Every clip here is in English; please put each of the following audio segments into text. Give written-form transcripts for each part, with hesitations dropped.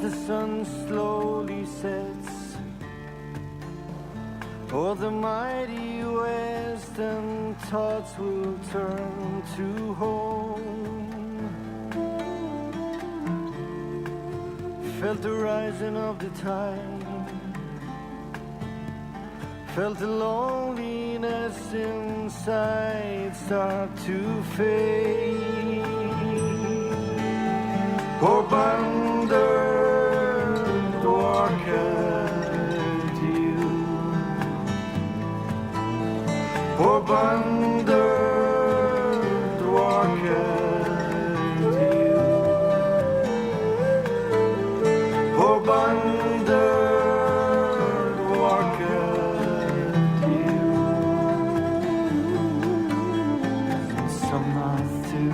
the sun slowly sets o'er the mighty west, and thoughts will turn to home. Felt the rising of the tide, felt the loneliness inside start to fade. Poor wandered walketh you, poor wandered walketh you, poor wandered walketh you, some not too.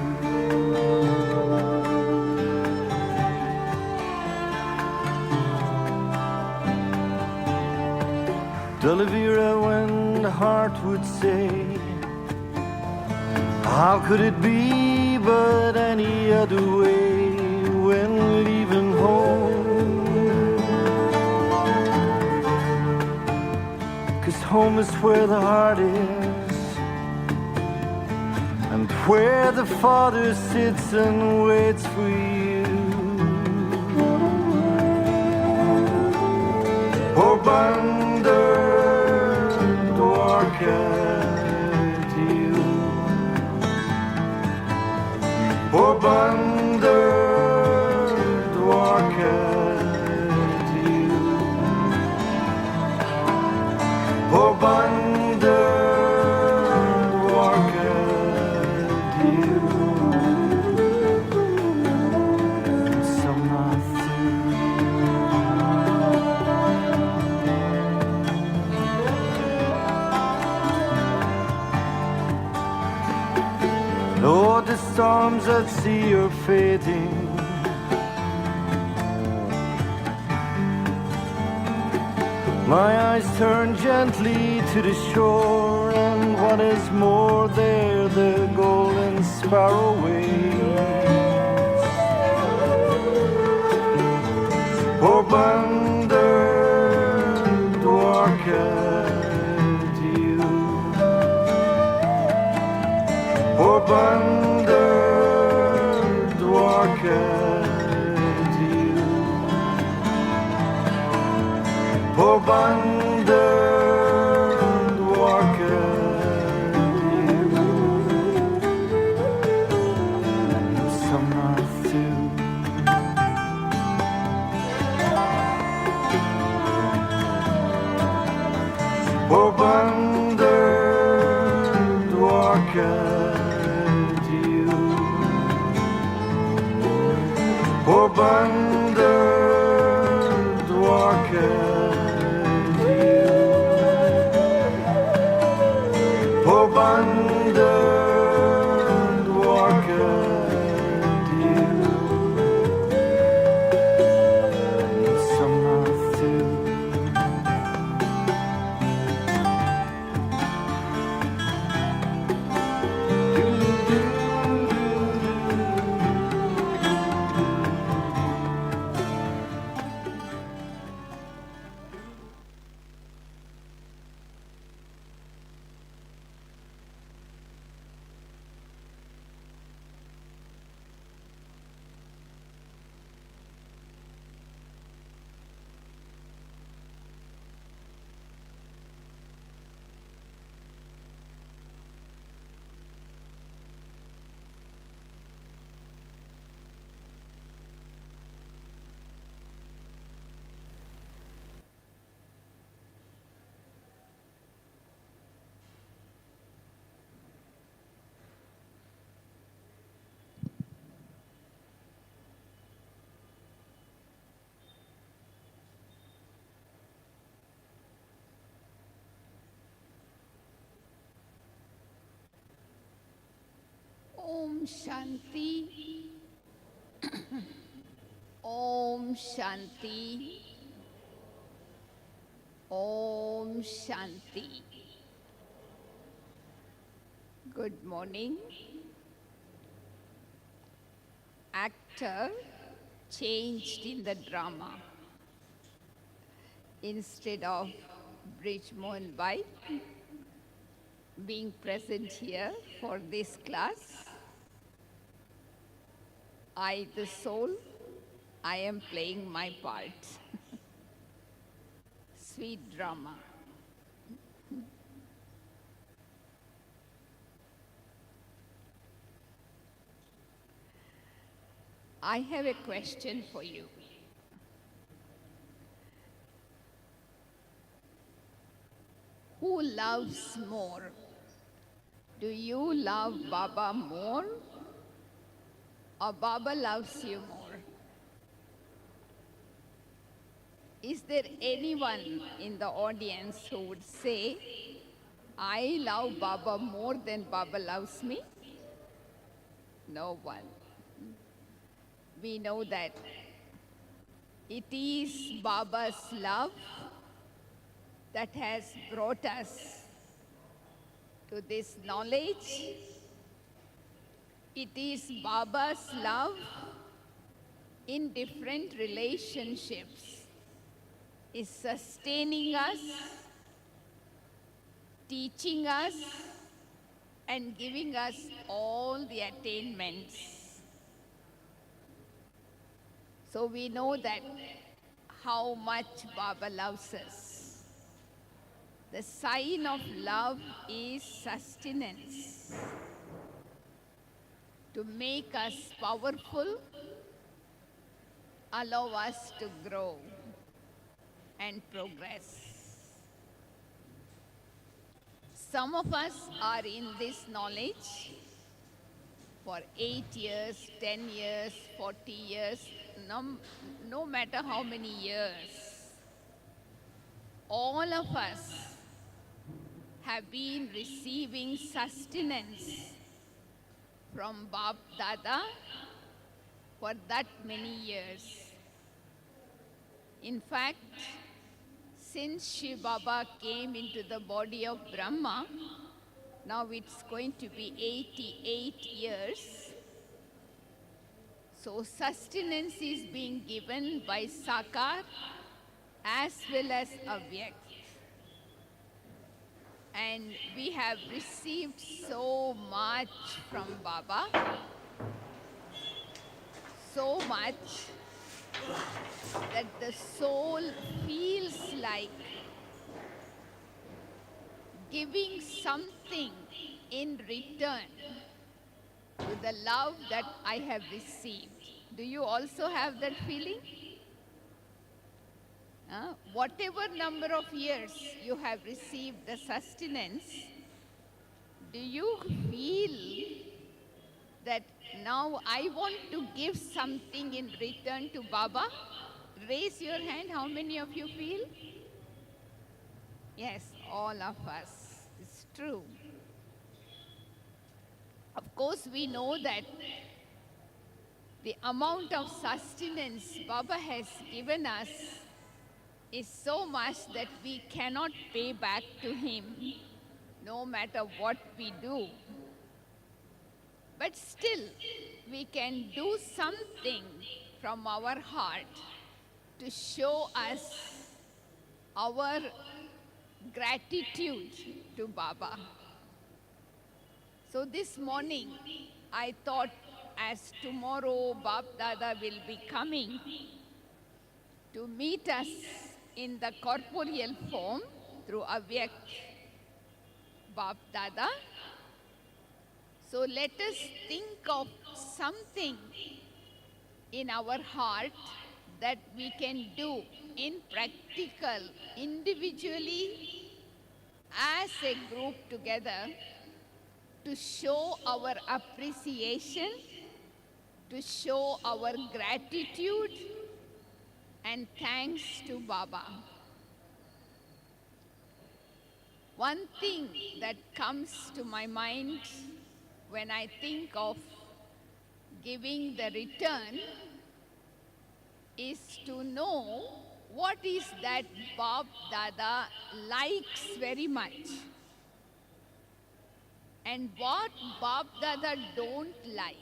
Meera, when the heart would say, how could it be but any other way when leaving home? 'Cause home is where the heart is, and where the Father sits and waits for you. Oh, wandered walketh you, oh, wandered walketh you, oh, wandered walketh you, some not through. Lord, the storms at sea are fading, my eyes turn gently to the shore, and what is more there, the golden sparrow waits. Oh, wandered walketh you, oh, wandered walketh you, oh, wandered walketh you, some not through. Oh, wandered walketh you, oh, wandered walketh you, oh, wandered walketh you, some not through. Om Shanti. Om Shanti. Om Shanti. Good morning. Actor changed in the drama. Instead of Brij Mohan Bhai being present here for this class, I, the soul, I am playing my part. Sweet drama. I have a question for you. Who loves more? Do you love Baba more or Baba loves you more? Is there anyone in the audience who would say, I love Baba more than Baba loves me? No one. We know that it is Baba's love that has brought us to this knowledge. It is Baba's love in different relationships is sustaining us, teaching us, and giving us all the attainments. So we know that how much Baba loves us. The sign of love is sustenance. To make us powerful, allow us to grow and progress. Some of us are in this knowledge for 8 years, 10 years, 40 years, no matter how many years. All of us have been receiving sustenance from Bap Dada for that many years. In fact, since Shiv Baba came into the body of Brahma, now it's going to be 88 years. So sustenance is being given by Sakar as well as Avyak. And we have received so much from Baba, so much that the soul feels like giving something in return to the love that I have received. Do you also have that feeling? Whatever number of years you have received the sustenance, do you feel that now I want to give something in return to Baba? Raise your hand, how many of you feel? Yes, all of us. It's true. Of course, we know that the amount of sustenance Baba has given us is so much that we cannot pay back to him, no matter what we do. But still, we can do something from our heart to show us our gratitude to Baba. So this morning, I thought as tomorrow Bap Dada will be coming to meet us in the corporeal form through Avyak Bap Dada. So let us think of something in our heart that we can do in practical, individually, as a group together to show our appreciation, to show our gratitude and thanks to Baba. One thing that comes to my mind when I think of giving the return is to know what is that Bap Dada likes very much and what Bap Dada don't like.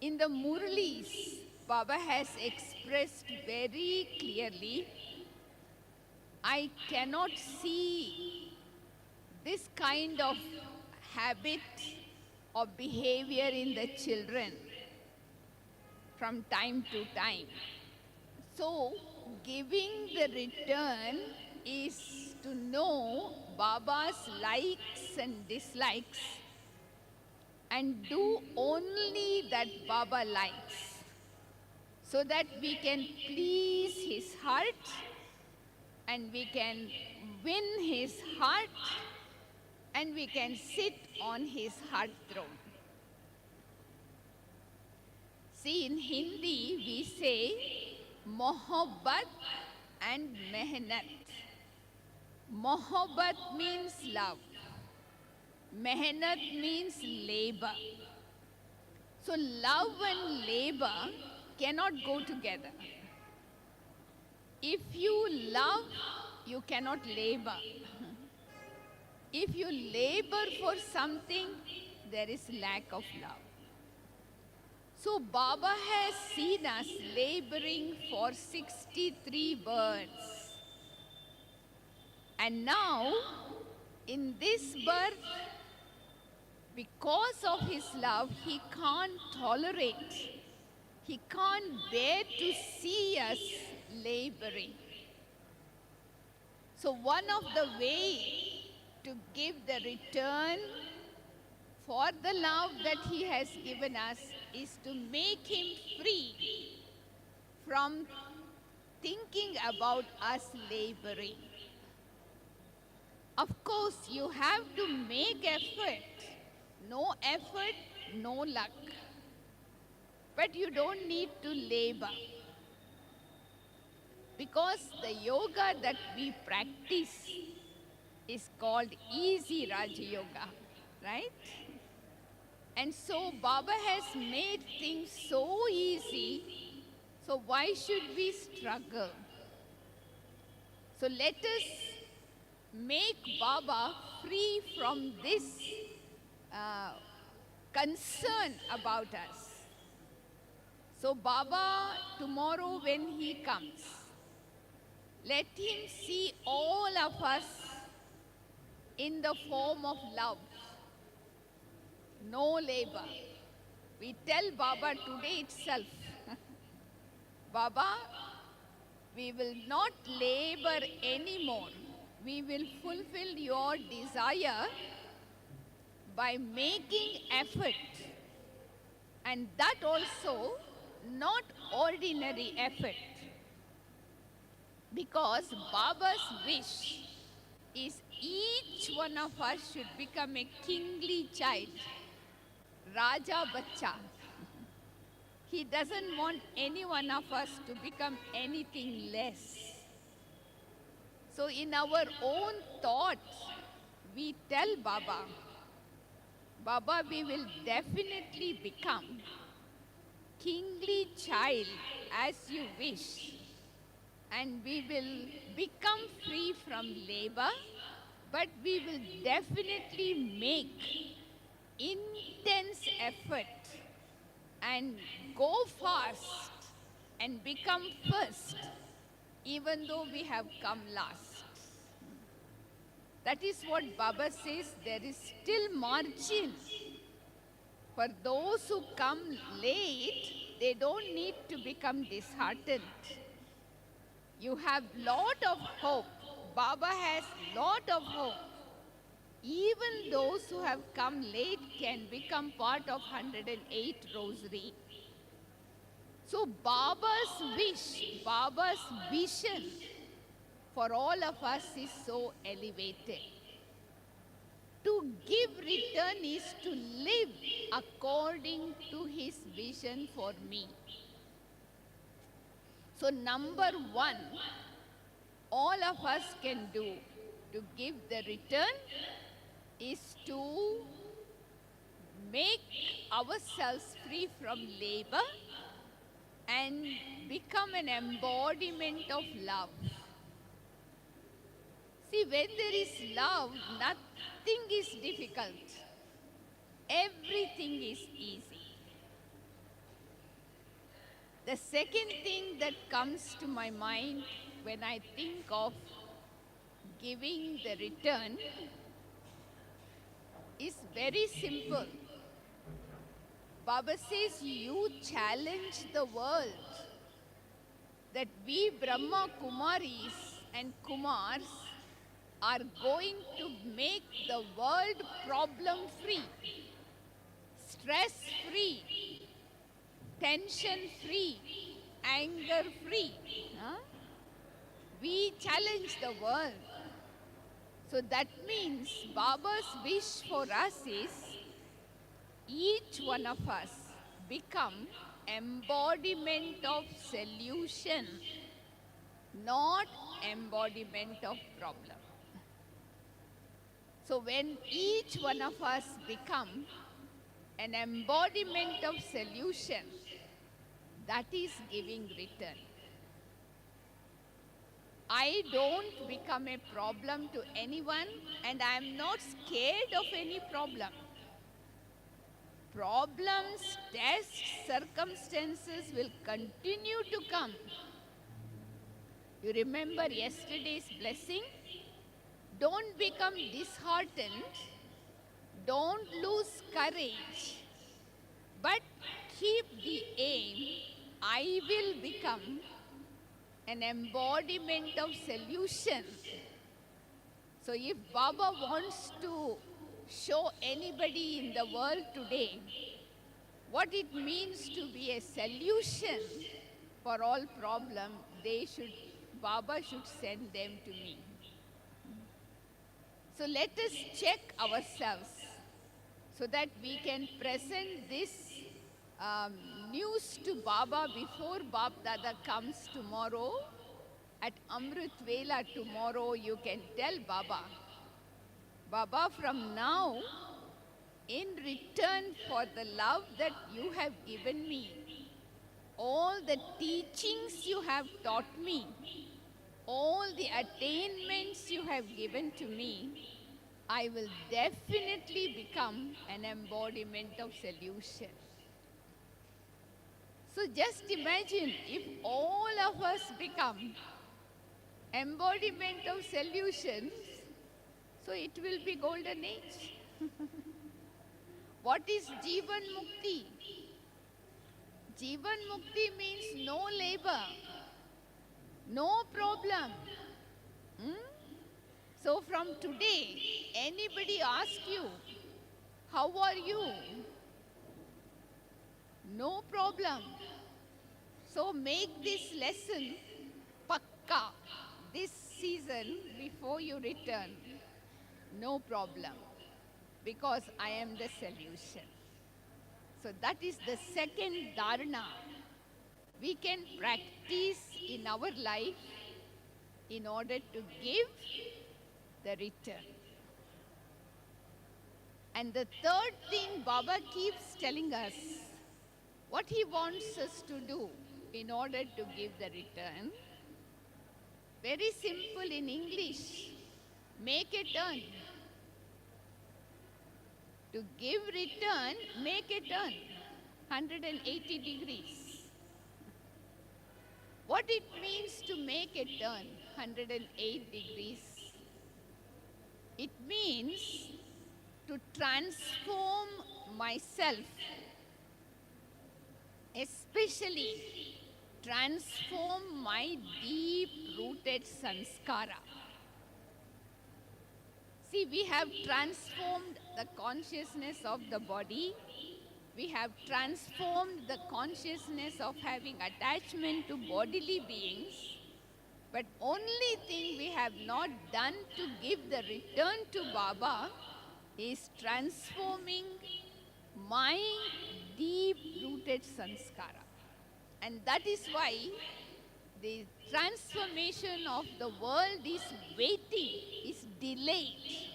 In the Murlis, Baba has expressed very clearly, I cannot see this kind of habit or behavior in the children from time to time. So, giving the return is to know Baba's likes and dislikes and do only that Baba likes, so that we can please his heart and we can win his heart and we can sit on his heart throne. See, in Hindi we say mohabbat and mehnat. Mohabbat means love. Mehnat means labor. So love and labor cannot go together. If you love, you cannot labor. If you labor for something, there is lack of love. So Baba has seen us laboring for 63 births. And now, in this birth, because of his love, he can't tolerate, he can't bear to see us laboring. So one of the ways to give the return for the love that he has given us is to make him free from thinking about us laboring. Of course, you have to make effort. No effort, no luck. But you don't need to labor. Because the yoga that we practice is called easy Raja Yoga, right? And so Baba has made things so easy, so why should we struggle? So let us make Baba free from this concern about us. So Baba, tomorrow when he comes, let him see all of us in the form of love. No labor. We tell Baba today itself, Baba, we will not labor anymore. We will fulfill your desire by making effort. And that also not ordinary effort. Because Baba's wish is each one of us should become a kingly child, Raja Bacha. He doesn't want any one of us to become anything less. So in our own thoughts, we tell Baba, Baba, we will definitely become kingly child as you wish. And we will become free from labor, but we will definitely make intense effort and go fast and become first, even though we have come last. That is what Baba says, there is still margin. For those who come late, they don't need to become disheartened. You have lot of hope. Baba has lot of hope. Even those who have come late can become part of 108 Rosary. So Baba's wish, Baba's vision for all of us is so elevated. To give return is to live according to his vision for me. So number one, all of us can do to give the return is to make ourselves free from labor and become an embodiment of love. See, when there is love, nothing is difficult. Everything is easy. The second thing that comes to my mind when I think of giving the return is very simple. Baba says, you challenge the world, that we Brahma Kumaris and Kumars are going to make the world problem free, stress free, tension free, anger free. Huh? We challenge the world. So that means Baba's wish for us is each one of us become embodiment of solution, not embodiment of problem. So when each one of us become an embodiment of solution, that is giving return. I don't become a problem to anyone, and I am not scared of any problem. Problems, tests, circumstances will continue to come. You remember yesterday's blessing? Don't become disheartened. Don't lose courage. But keep the aim. I will become an embodiment of solution. So if Baba wants to show anybody in the world today what it means to be a solution for all problems, Baba should send them to me. So let us check ourselves so that we can present this news to Baba before Bab Dada comes tomorrow. At Amrit Vela tomorrow, you can tell Baba, Baba, from now, in return for the love that you have given me, all the teachings you have taught me, all the attainments you have given to me, I will definitely become an embodiment of solution. So just imagine if all of us become embodiment of solutions, so it will be golden age. What is Jivan Mukti? Jivan Mukti means no labor, no problem. So from today, anybody ask you, how are you? No problem. So make this lesson pakka this season before you return. No problem, because I am the solution. So that is the second dharana we can practice in our life in order to give the return. And the third thing Baba keeps telling us, what he wants us to do in order to give the return, very simple in English, make a turn. To give return, make a turn, 180 degrees. What it means to make a turn, 108 degrees? It means to transform myself, especially transform my deep-rooted sanskara. See, we have transformed the consciousness of the body. We have transformed the consciousness of having attachment to bodily beings. But only thing we have not done to give the return to Baba is transforming my deep-rooted sanskara. And that is why the transformation of the world is waiting, is delayed.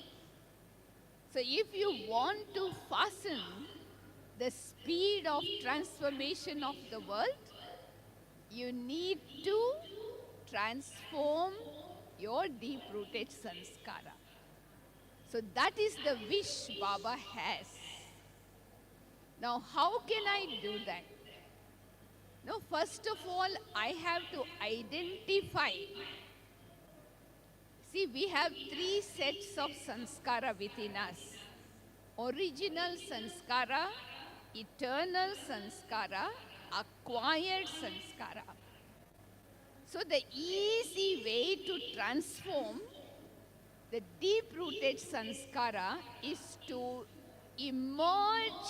So if you want to fasten the speed of transformation of the world, you need to transform your deep-rooted sanskara. So that is the wish Baba has. Now, how can I do that? Now, first of all, I have to identify. See, we have three sets of sanskara within us. Original sanskara, eternal sanskara, acquired sanskara. So the easy way to transform the deep-rooted sanskara is to emerge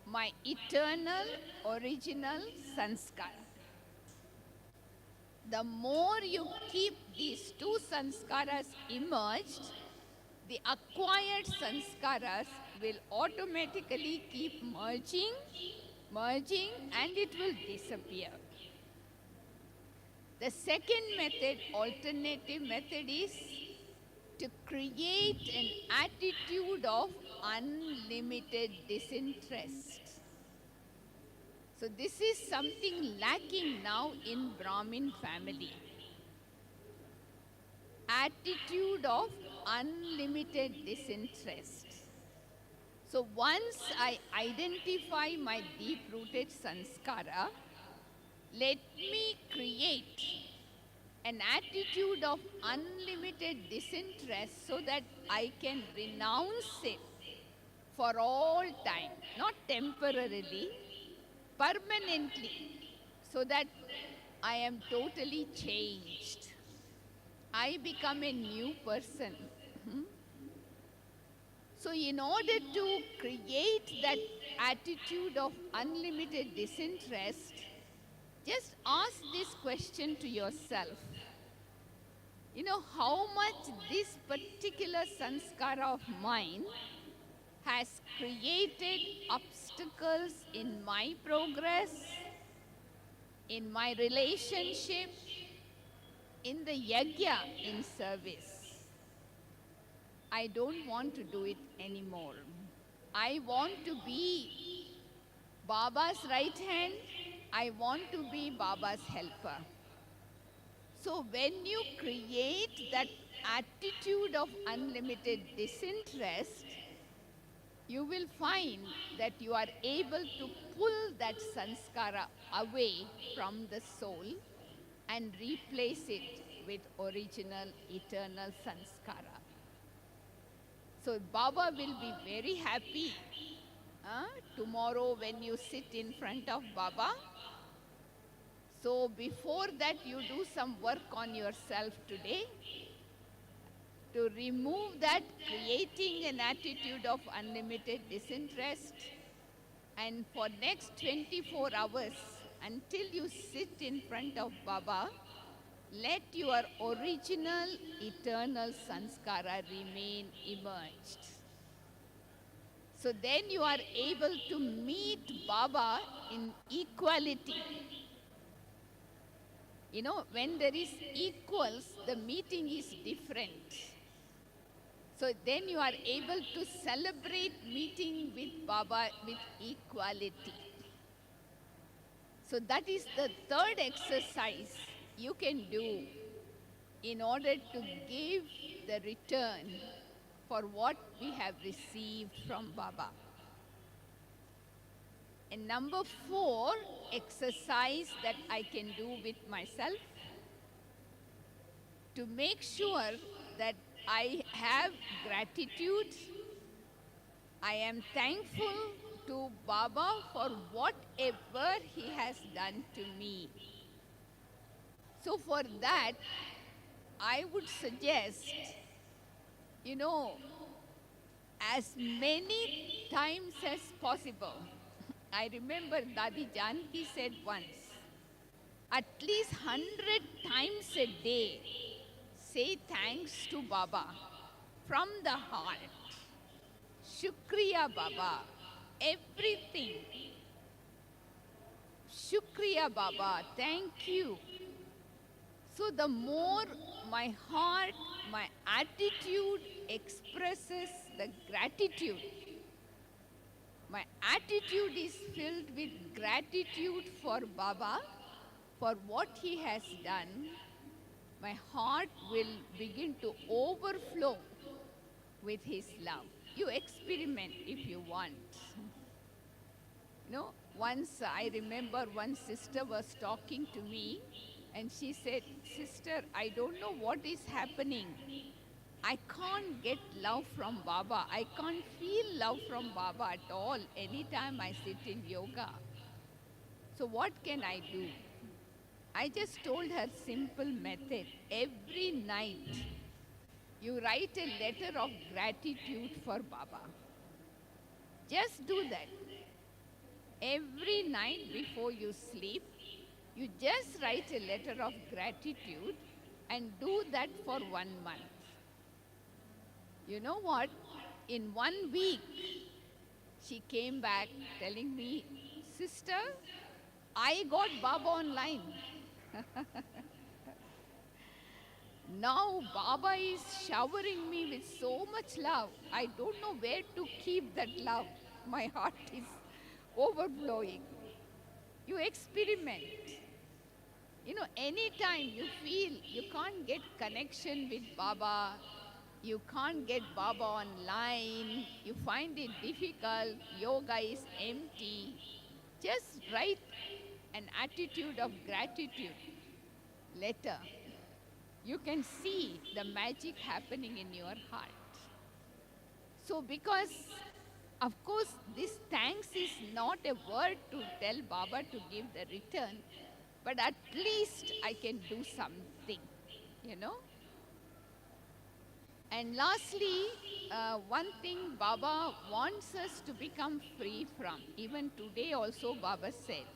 my eternal, original sanskara. The more you keep these two sanskaras emerged, the acquired sanskaras will automatically keep merging, and it will disappear. The second method, alternative method, is to create an attitude of unlimited disinterest. So this is something lacking now in Brahmin family. Attitude of unlimited disinterest. So once I identify my deep-rooted sanskara, let me create an attitude of unlimited disinterest so that I can renounce it for all time, not temporarily, permanently, so that I am totally changed. I become a new person. So in order to create that attitude of unlimited disinterest, just ask this question to yourself. You know how much this particular sanskara of mine has created obstacles in my progress, in my relationship, in the yajna, in service. I don't want to do it anymore. I want to be Baba's right hand. I want to be Baba's helper. So when you create that attitude of unlimited disinterest, you will find that you are able to pull that sanskara away from the soul and replace it with original, eternal sanskara. So Baba will be very happy tomorrow when you sit in front of Baba. So before that, you do some work on yourself today to remove that, creating an attitude of unlimited disinterest. And for next 24 hours, until you sit in front of Baba, let your original, eternal sanskara remain emerged. So then you are able to meet Baba in equality. You know, when there is equals, the meeting is different. So then you are able to celebrate meeting with Baba with equality. So that is the third exercise you can do in order to give the return for what we have received from Baba. And number 4 exercise that I can do with myself to make sure that I have gratitude, I am thankful to Baba for whatever he has done to me. So for that, I would suggest, you know, as many times as possible. I remember Dadi Janki said once, at least 100 times a day, say thanks to Baba from the heart. Shukriya Baba, everything. Shukriya Baba, thank you. So the more my heart, my attitude expresses the gratitude, my attitude is filled with gratitude for Baba, for what he has done, my heart will begin to overflow with his love. You experiment if you want. You know, Once I remember one sister was talking to me and she said, "Sister, I don't know what is happening. I can't get love from Baba. I can't feel love from Baba at all anytime I sit in yoga. So what can I do?" I just told her simple method. Every night you write a letter of gratitude for Baba. Just do that. Every night before you sleep, you just write a letter of gratitude and do that for 1 month. You know what? In 1 week, she came back telling me, "Sister, I got Baba online." Now Baba is showering me with so much love. I don't know where to keep that love. My heart is overflowing. You experiment. You know, anytime you feel you can't get connection with Baba, you can't get Baba online, you find it difficult, yoga is empty, just write an attitude of gratitude letter. You can see the magic happening in your heart. So because, of course, this thanks is not a word to tell Baba to give the return, but at least I can do something, you know. And lastly, one thing Baba wants us to become free from. Even today also Baba said,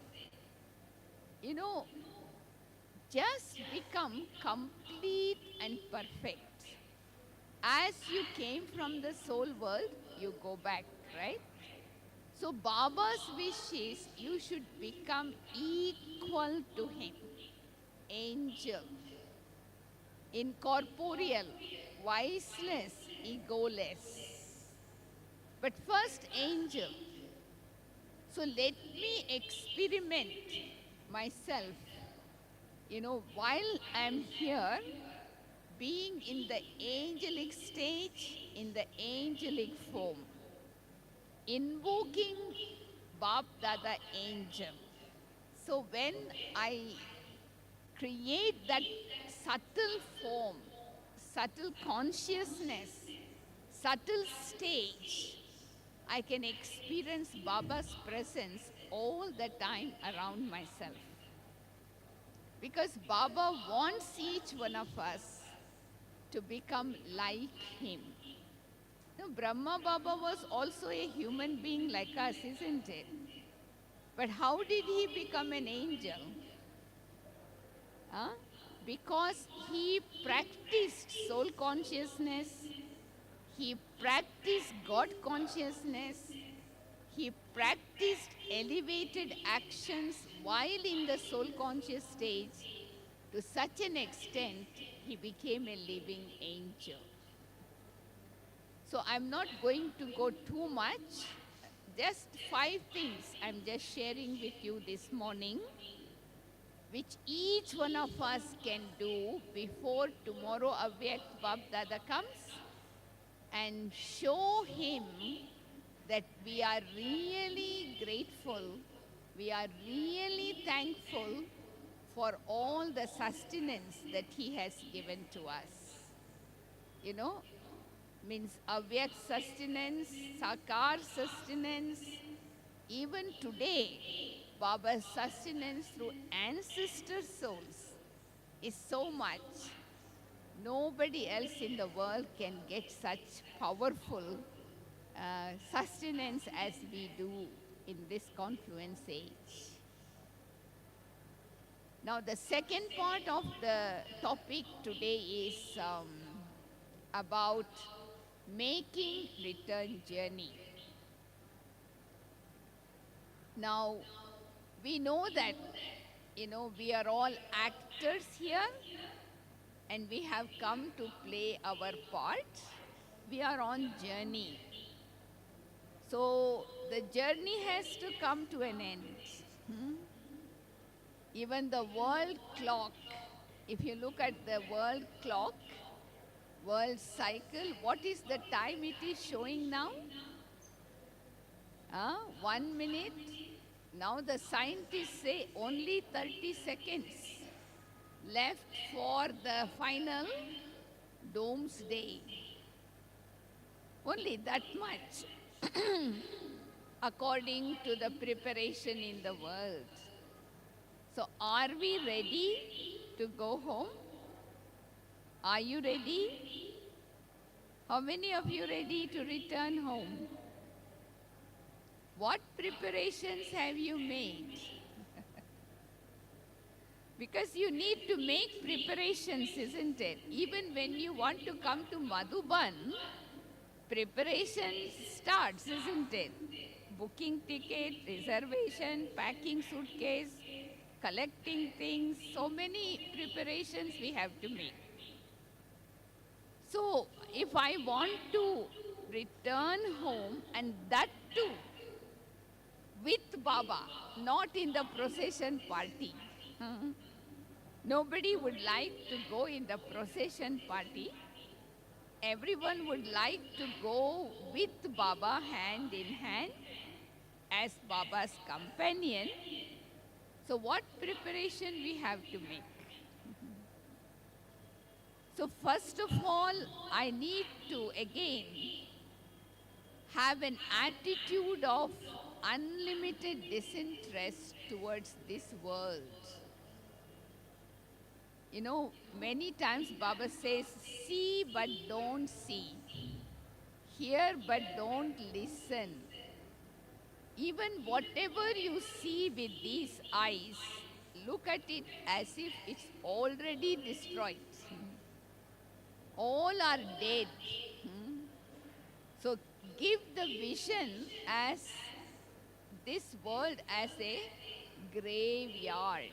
you know, just become complete and perfect. As you came from the soul world, you go back, right? So Baba's wish is you should become equal to him. Angel, incorporeal, voiceless, egoless. But first angel. So let me experiment myself. You know, while I'm here, being in the angelic stage, in the angelic form, invoking Bab Dada angel. So when I create that subtle form, subtle consciousness, subtle stage, I can experience Baba's presence all the time around myself. Because Baba wants each one of us to become like him. Now, Brahma Baba was also a human being like us, isn't it? But how did he become an angel? Huh? Because he practiced soul consciousness, he practiced God consciousness, he practiced elevated actions while in the soul conscious stage. To such an extent, he became a living angel. So I'm not going to go too much. Just 5 things I'm just sharing with you this morning, which each one of us can do before tomorrow Avyakt Bab Dada comes, and show him that we are really grateful, we are really thankful for all the sustenance that he has given to us. You know, means Avyakt sustenance, Sakar sustenance. Even today, Baba's sustenance through ancestor souls is so much. Nobody else in the world can get such powerful sustenance as we do in this confluence age. Now, the second part of the topic today is about making return journey. Now, we know that, you know, we are all actors here and we have come to play our part. We are on journey. So, the journey has to come to an end. Even the world clock, if you look at the world clock, world cycle, what is the time it is showing now? 1 minute, Now the scientists say only 30 seconds left for the final doomsday. Only that much, according to the preparation in the world. So are we ready to go home? Are you ready? How many of you ready to return home? What preparations have you made? Because you need to make preparations, isn't it? Even when you want to come to Madhuban, preparation starts, isn't it? Booking ticket, reservation, packing suitcase, collecting things, so many preparations we have to make. So if I want to return home, and that too with Baba, not in the procession party. Nobody would like to go in the procession party. Everyone would like to go with Baba hand in hand as Baba's companion. So what preparation we have to make? So first of all, I need to again have an attitude of unlimited disinterest towards this world. You know, many times Baba says, see but don't see. Hear but don't listen. Even whatever you see with these eyes, look at it as if it's already destroyed. All are dead. So give the vision as this world as a graveyard.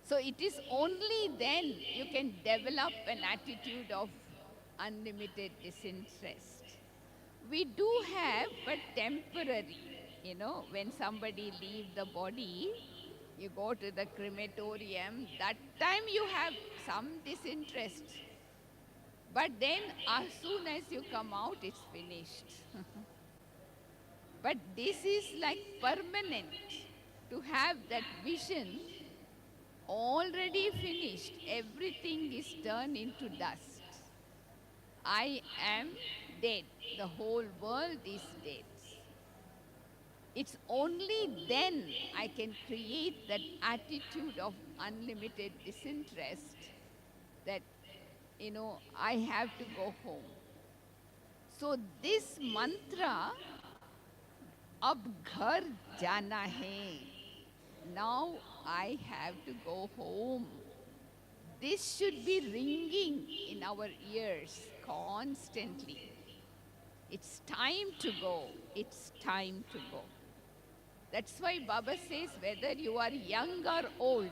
So it is only then you can develop an attitude of unlimited disinterest. We do have, but temporary. You know, when somebody leaves the body, you go to the crematorium, that time you have some disinterest. But then as soon as you come out, it's finished. But this is like permanent, to have that vision already finished. Everything is turned into dust. I am dead. The whole world is dead. It's only then I can create that attitude of unlimited disinterest that, you know, I have to go home. So this mantra, ab ghar jana hai, now I have to go home. This should be ringing in our ears constantly. It's time to go. It's time to go. That's why Baba says whether you are young or old,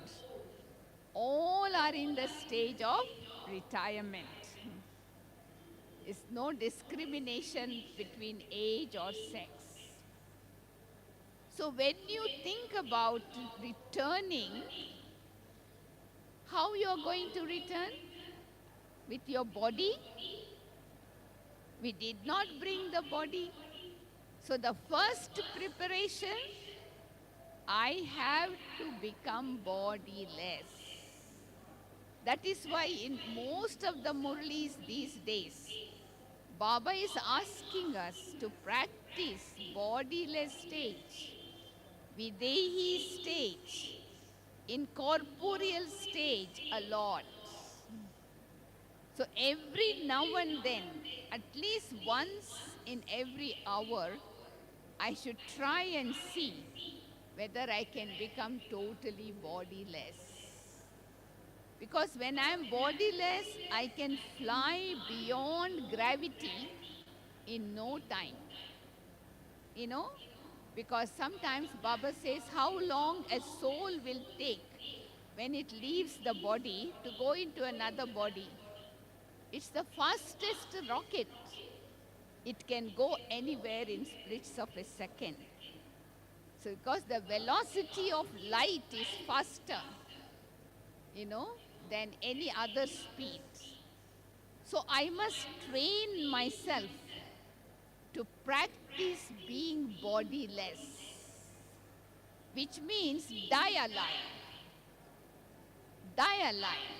all are in the stage of retirement. There's no discrimination between age or sex. So when you think about returning, how you are going to return? With your body? We did not bring the body. So the first preparation, I have to become bodiless. That is why in most of the Murlis these days, Baba is asking us to practice bodiless stage, Videhi stage, incorporeal stage a lot. So every now and then, at least once in every hour, I should try and see whether I can become totally bodiless. Because when I am bodiless, I can fly beyond gravity in no time. You know, because sometimes Baba says how long a soul will take when it leaves the body to go into another body. It's the fastest rocket. It can go anywhere in splits of a second. So because the velocity of light is faster, you know, than any other speed. So I must train myself to practice being bodiless. which means die alive. Die alive.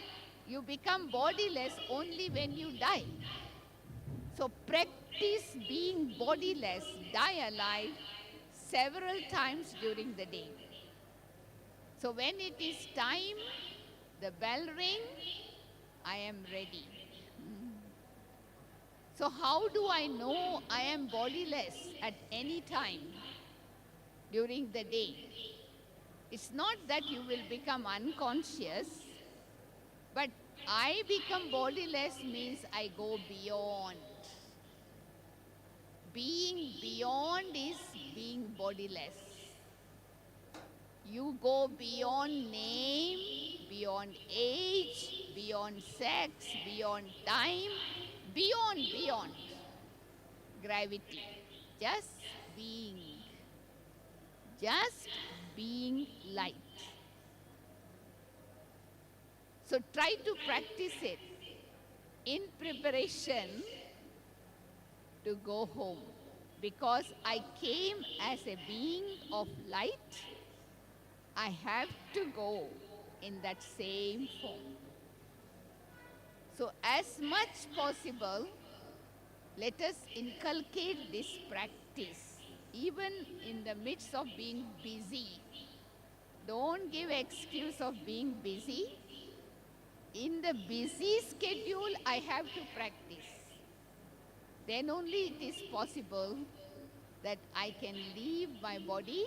You become bodiless only when you die. So practice being bodiless, die alive several times during the day. So when it is time, the bell ring, I am ready. So how do I know I am bodiless at any time during the day? It's not that you will become unconscious, but I become bodiless means I go beyond. Being beyond is being bodiless. You go beyond name, beyond age, beyond sex, beyond time, beyond gravity. Just being light. So try to practice it in preparation to go home, because I came as a being of light. I have to go in that same form. So as much possible, let us inculcate this practice, even in the midst of being busy. Don't give excuse of being busy. In the busy schedule, I have to practice. Then only it is possible that I can leave my body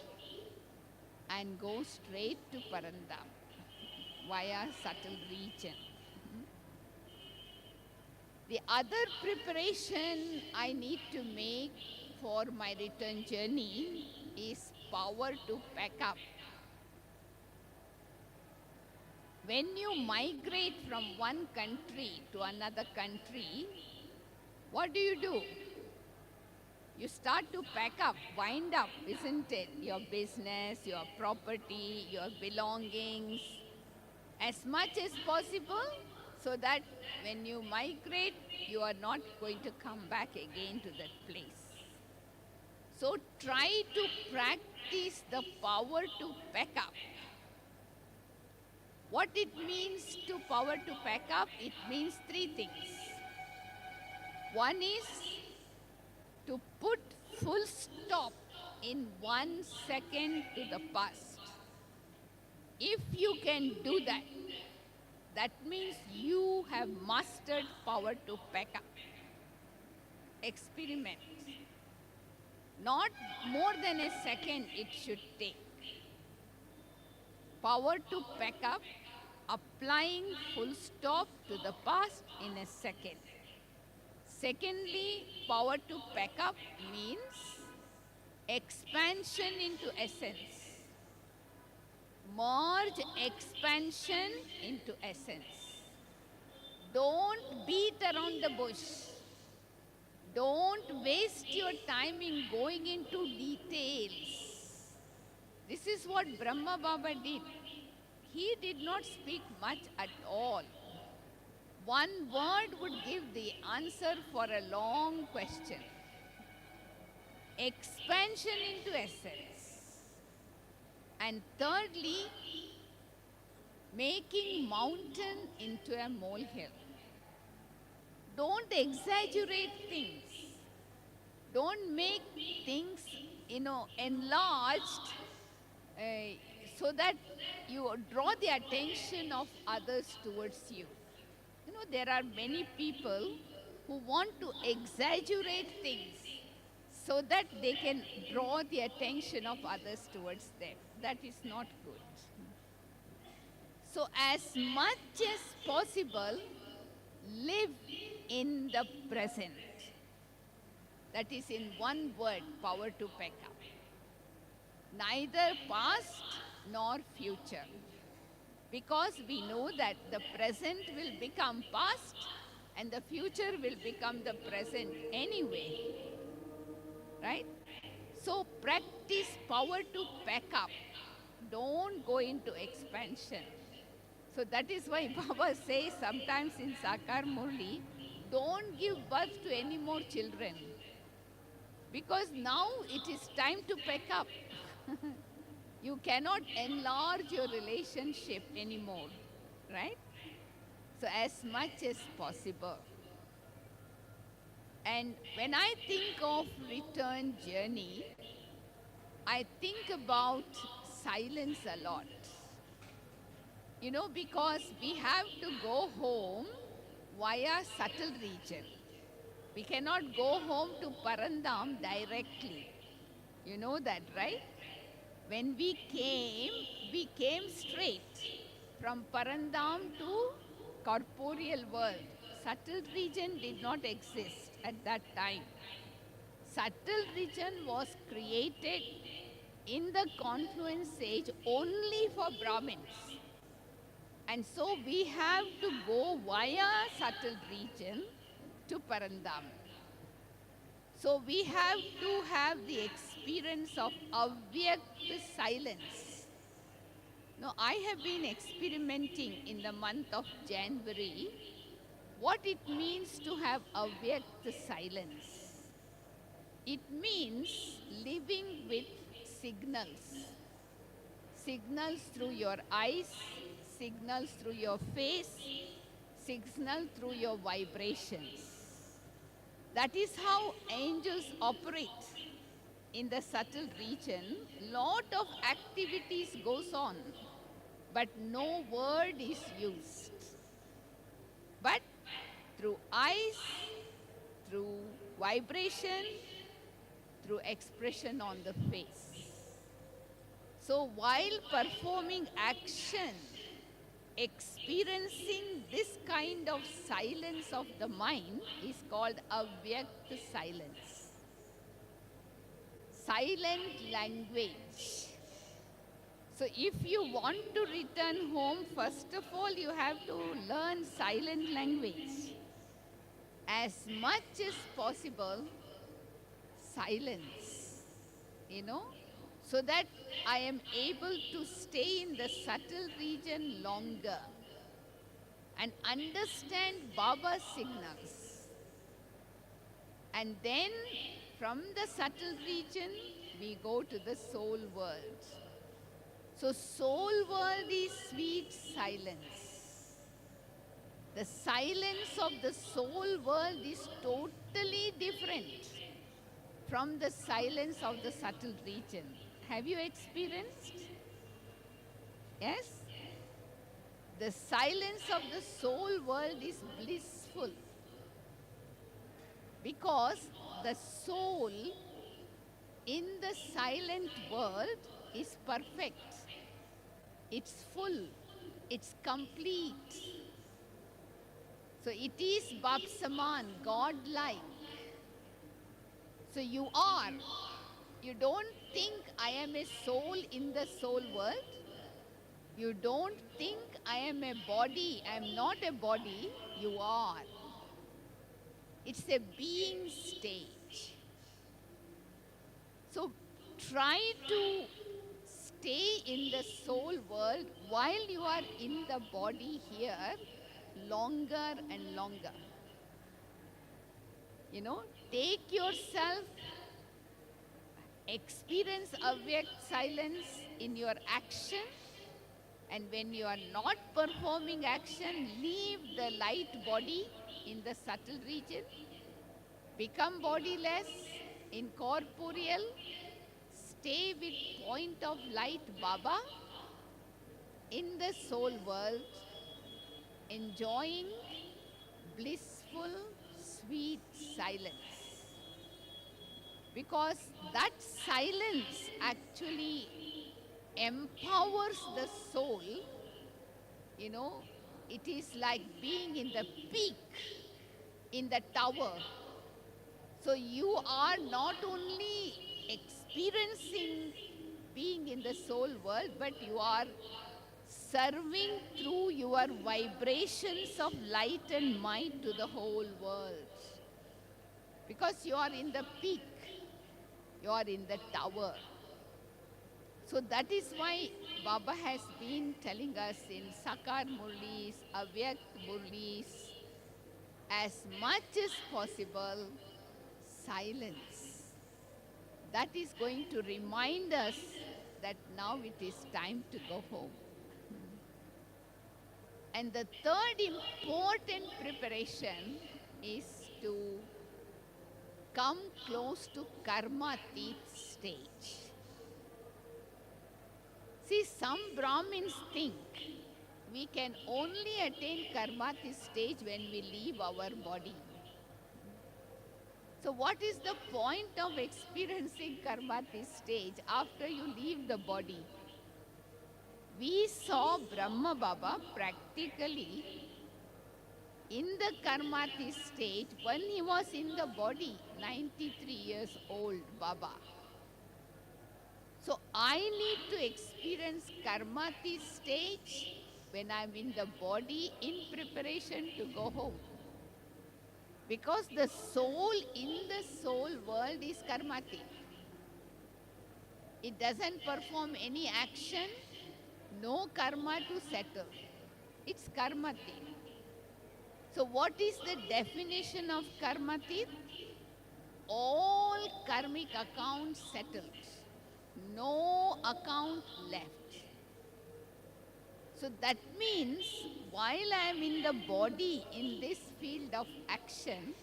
and go straight to Parandam via subtle region. The other preparation I need to make for my return journey is power to pack up. When you migrate from one country to another country, what do? You start to pack up, wind up, isn't it? Your business, your property, your belongings, as much as possible, so that when you migrate, you are not going to come back again to that place. So try to practice the power to pack up. What it means to power to pack up? It means three things. One is to put full stop in 1 second to the past. If you can do that, that means you have mastered power to pack up. Experiment. Not more than a second it should take. Power to pack up, applying full stop to the past in a second. Secondly, power to pack up means expansion into essence. Merge expansion into essence. Don't beat around the bush. Don't waste your time in going into details. This is what Brahma Baba did. He did not speak much at all. One word would give the answer for a long question. Expansion into essence. And thirdly, making mountain into a molehill. Don't exaggerate things. Don't make things, enlarged so that you draw the attention of others towards you. There are many people who want to exaggerate things so that they can draw the attention of others towards them. That is not good. So as much as possible, live in the present. That is in one word, power to pack up. Neither past nor future. Because we know that the present will become past and the future will become the present anyway. Right? So practice power to pack up. Don't go into expansion. So that is why Baba says sometimes in Sakar Murli, don't give birth to any more children. Because now it is time to pack up. You cannot enlarge your relationship anymore, right? So as much as possible. And when I think of return journey, I think about silence a lot. You know, because we have to go home via subtle region. We cannot go home to Parandam directly. You know that, right? When we came straight from Parandam to corporeal world. Subtle region did not exist at that time. Subtle region was created in the confluence age only for Brahmins. And so we have to go via subtle region to Parandam. So we have to have the experience of avyakt silence. Now, I have been experimenting in the month of January what it means to have avyakt silence. It means living with signals. Signals through your eyes, signals through your face, signal through your vibrations. That is how angels operate in the subtle region. Lot of activities goes on, but no word is used. But through eyes, through vibration, through expression on the face. So while performing action, experiencing this kind of silence of the mind is called avyakt silence. Silent language. So if you want to return home, first of all, you have to learn silent language. As much as possible, silence, you know, so that I am able to stay in the subtle region longer and understand Baba's signals. And then from the subtle region, we go to the soul world. So soul world is sweet silence. The silence of the soul world is totally different from the silence of the subtle region. Have you experienced? Yes? The silence of the soul world is blissful because the soul in the silent world is perfect. It's full. It's complete. So it is Bapsaman, God-like. So you are. You don't think I am a soul in the soul world. You don't think I am a body. I am not a body. You are. It's a being stage. So try to stay in the soul world while you are in the body here longer and longer. You know, take yourself, experience avyakt silence in your action, and when you are not performing action, leave the light body in the subtle region, become bodiless, incorporeal, stay with point of light Baba in the soul world, enjoying blissful, sweet silence. Because that silence actually empowers the soul. You know, it is like being in the peak, in the tower. So you are not only experiencing being in the soul world, but you are serving through your vibrations of light and might to the whole world. Because you are in the peak, you are in the tower. So that is why Baba has been telling us in Sakar Murlis, Avyakt Murlis, as much as possible, silence. That is going to remind us that now it is time to go home. And the third important preparation is to come close to Karmatit stage. See, some Brahmins think we can only attain Karmatit stage when we leave our body. So what is the point of experiencing Karmatit stage after you leave the body? We saw Brahma Baba practically in the Karmati stage when he was in the body, 93 years old Baba. So I need to experience Karmati stage when I'm in the body in preparation to go home. Because the soul in the soul world is Karmati. It doesn't perform any action, no karma to settle. It's Karmati. So what is the definition of Karmati? All karmic accounts settled. No account left. So that means while I am in the body in this field of action,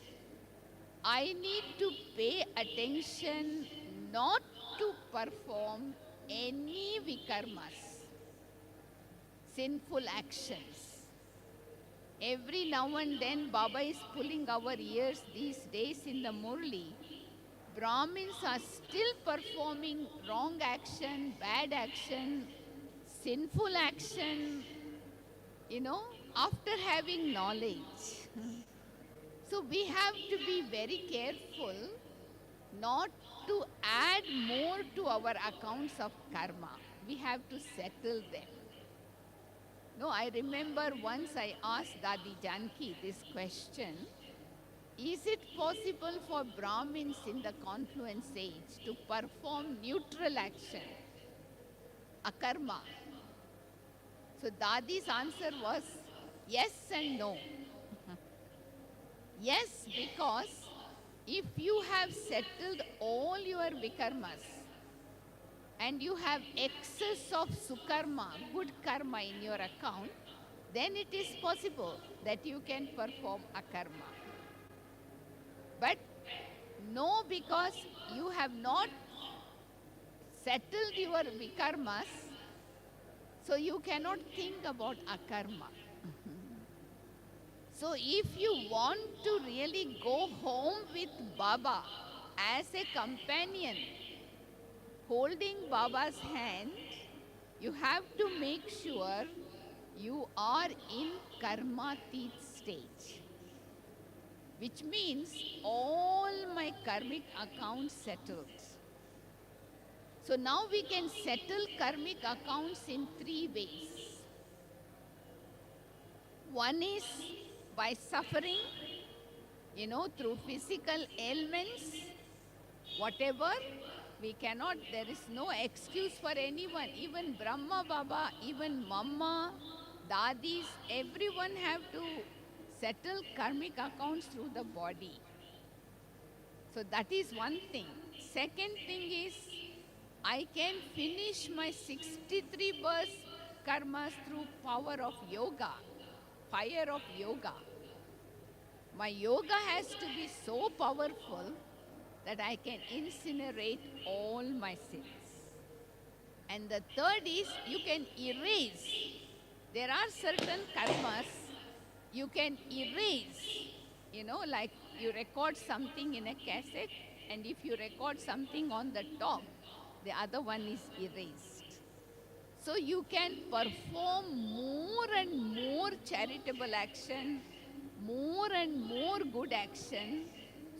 I need to pay attention not to perform any vikarmas, sinful actions. Every now and then Baba is pulling our ears these days in the Murli. Brahmins are still performing wrong action, bad action, sinful action, after having knowledge. So we have to be very careful not to add more to our accounts of karma. We have to settle them. No, I remember once I asked Dadi Janki this question, is it possible for Brahmins in the confluence age to perform neutral action, akarma? So Dadi's answer was yes and no. Yes, because if you have settled all your vikarmas and you have excess of sukarma, good karma in your account, then it is possible that you can perform akarma. But no, because you have not settled your vikarmas, so you cannot think about akarma. So if you want to really go home with Baba as a companion, holding Baba's hand, you have to make sure you are in Karmatit stage, which means all my karmic accounts settled. So now we can settle karmic accounts in 3 ways. One is by suffering, through physical ailments, whatever, we cannot, there is no excuse for anyone, even Brahma Baba, even Mama, Dadis, everyone have to settle karmic accounts through the body. So that is one thing. Second thing is, I can finish my 63 birth karmas through power of yoga, fire of yoga. My yoga has to be so powerful that I can incinerate all my sins. And the third is, you can erase. There are certain karmas you can erase, like you record something in a cassette, and if you record something on the top, the other one is erased. So you can perform more and more charitable action, more and more good action.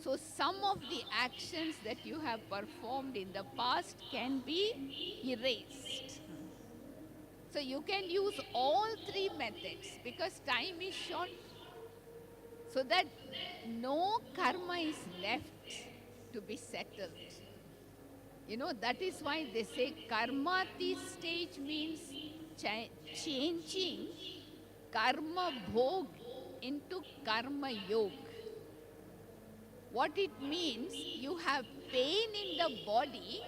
So some of the actions that you have performed in the past can be erased. So you can use all 3 methods because time is short, so that no karma is left to be settled. That is why they say Karmati stage means changing karma bhog into karma yoga. What it means, you have pain in the body,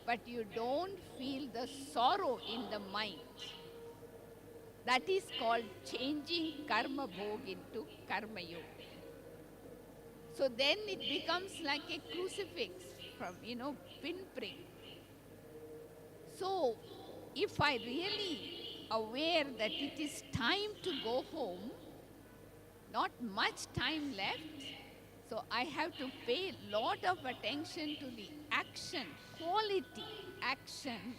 but you don't feel the sorrow in the mind. That is called changing karma bhog into karma yoga. So then it becomes like a crucifix from, pinprick. So if I really aware that it is time to go home, not much time left, so I have to pay lot of attention to the action, quality action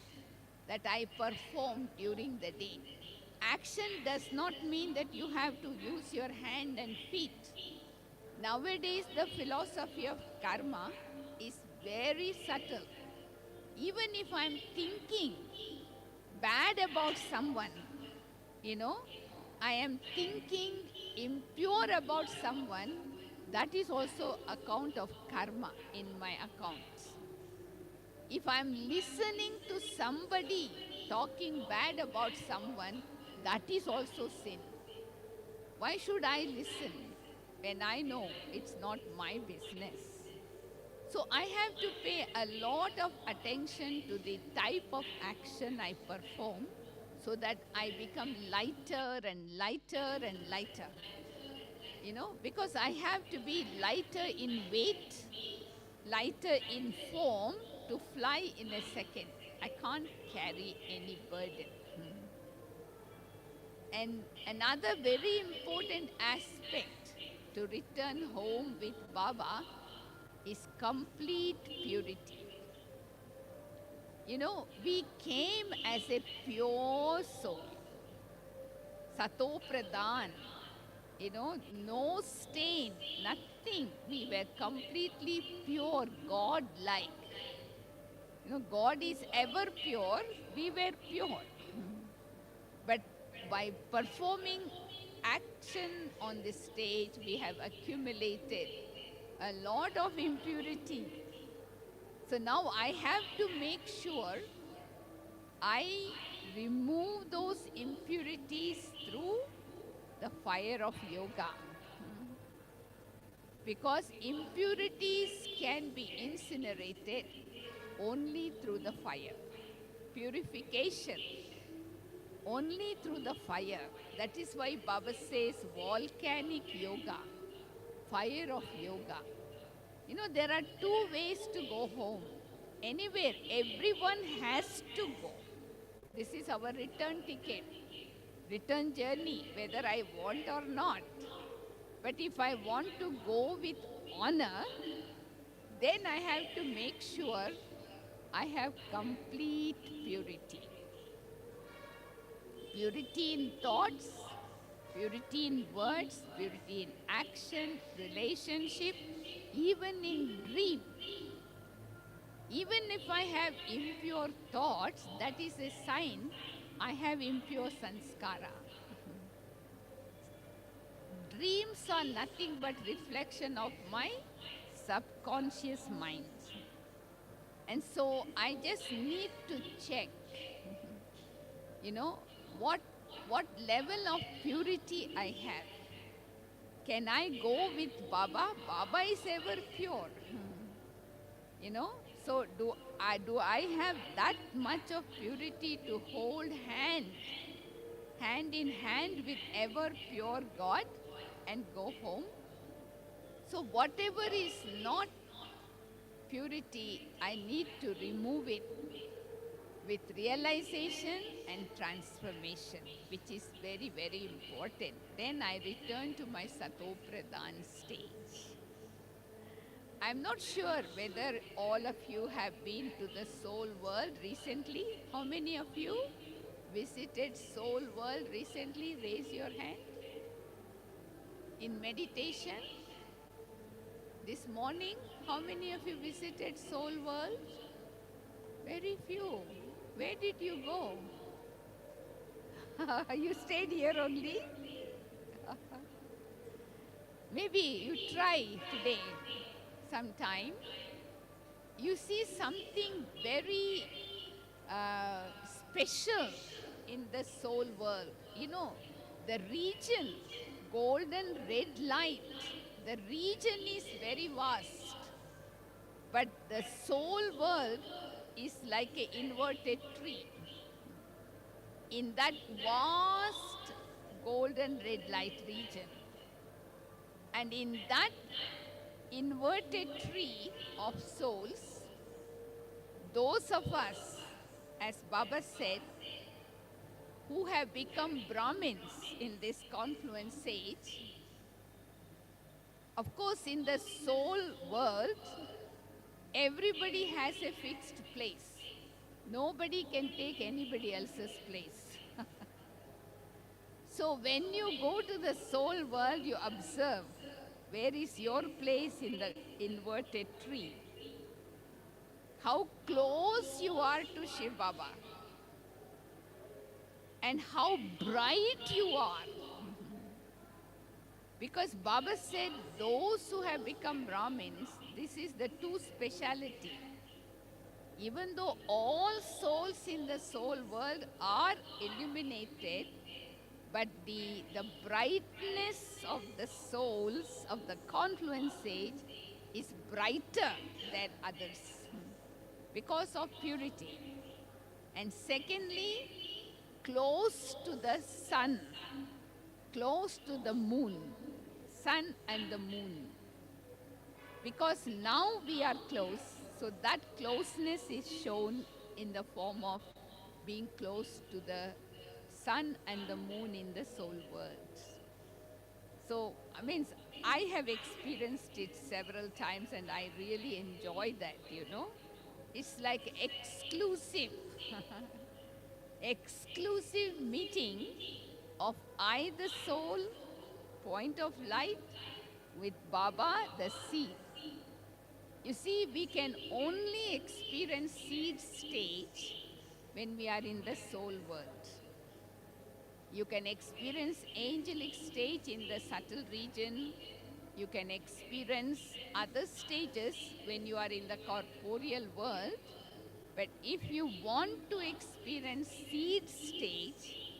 that I perform during the day. Action does not mean that you have to use your hand and feet. Nowadays, the philosophy of karma is very subtle. Even if I'm thinking bad about someone, I am thinking impure about someone, that is also account of karma in my account. If I'm listening to somebody talking bad about someone, that is also sin. Why should I listen when I know it's not my business? So I have to pay a lot of attention to the type of action I perform so that I become lighter and lighter and lighter. Because I have to be lighter in weight, lighter in form to fly in a second. I can't carry any burden. And another very important aspect to return home with Baba is complete purity. We came as a pure soul. Sato Pradhan. No stain, nothing. We were completely pure, God-like. God is ever pure, we were pure. But by performing action on the stage, we have accumulated a lot of impurity. So now I have to make sure I remove those impurities through the fire of yoga. Because impurities can be incinerated only through the fire. Purification only through the fire. That is why Baba says volcanic yoga, fire of yoga. There are two ways to go home. Anywhere, everyone has to go. This is our return ticket, return journey, whether I want or not. But if I want to go with honor, then I have to make sure I have complete purity. Purity in thoughts, purity in words, purity in action, relationship, even in dream. Even if I have impure thoughts, that is a sign I have impure sanskara. Dreams are nothing but reflection of my subconscious mind. And so I just need to check, what level of purity I have. Can I go with Baba? Baba is ever pure. So do I have that much of purity to hold hand in hand with ever pure God and go home? So whatever is not purity, I need to remove it with realization and transformation, which is very, very important. Then I return to my Sato Pradhan stage. I'm not sure whether all of you have been to the Soul World recently. How many of you visited Soul World recently? Raise your hand. In meditation, this morning, how many of you visited Soul World? Very few. Where did you go? You stayed here only? Maybe you try today, sometime. You see something very special in the soul world. The region, golden red light, the region is very vast. But the soul world is like an inverted tree. In that vast golden red light region. And in that inverted tree of souls, those of us, as Baba said, who have become Brahmins in this confluence age, of course, in the soul world, everybody has a fixed place. Nobody can take anybody else's place. So when you go to the soul world, you observe where is your place in the inverted tree. How close you are to Shiv Baba. And how bright you are. Because Baba said those who have become Brahmins, this is the two speciality. Even though all souls in the soul world are illuminated, but the brightness of the souls of the confluence age is brighter than others because of purity. And secondly, close to the sun, close to the moon, sun and the moon. Because now we are close, so that closeness is shown in the form of being close to the sun and the moon in the soul world. So, I have experienced it several times and I really enjoy that, It's like exclusive, exclusive meeting of I, the soul, point of light, with Baba, the seed. You see, we can only experience seed stage when we are in the soul world. You can experience angelic stage in the subtle region. You can experience other stages when you are in the corporeal world. But if you want to experience seed stage,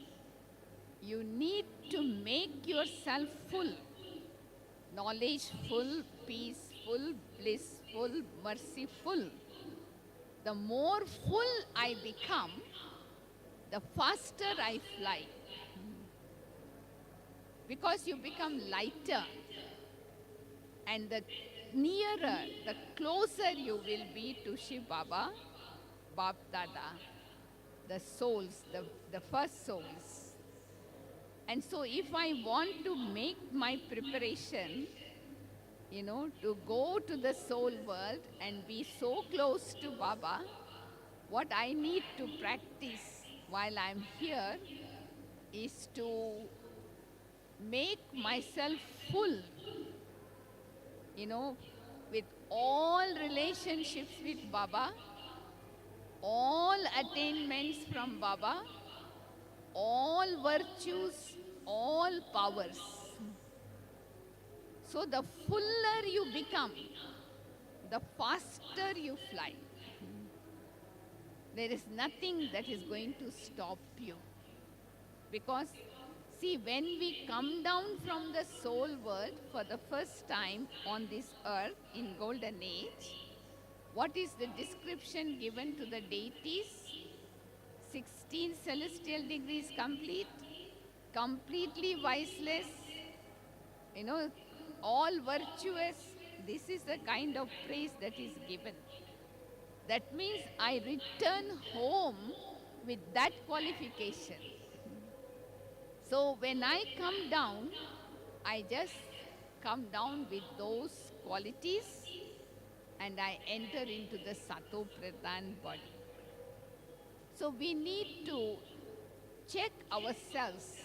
you need to make yourself full. Knowledgeful, peaceful, blissful, merciful. The more full I become, the faster I fly. Because you become lighter. And the nearer, the closer you will be to Shiv Baba, Bap Dada, the souls, the first souls. And so if I want to make my preparation, to go to the soul world and be so close to Baba, what I need to practice while I'm here is to make myself full, with all relationships with Baba, all attainments from Baba, all virtues, all powers. So the fuller you become, the faster you fly. There is nothing that is going to stop you. Because, see, when we come down from the soul world for the first time on this earth in golden age, what is the description given to the deities? 16 celestial degrees complete, completely viceless, all virtuous. This is the kind of praise that is given. That means I return home with that qualification. So when I come down, I just come down with those qualities and I enter into the Sato Pradhan body. So we need to check ourselves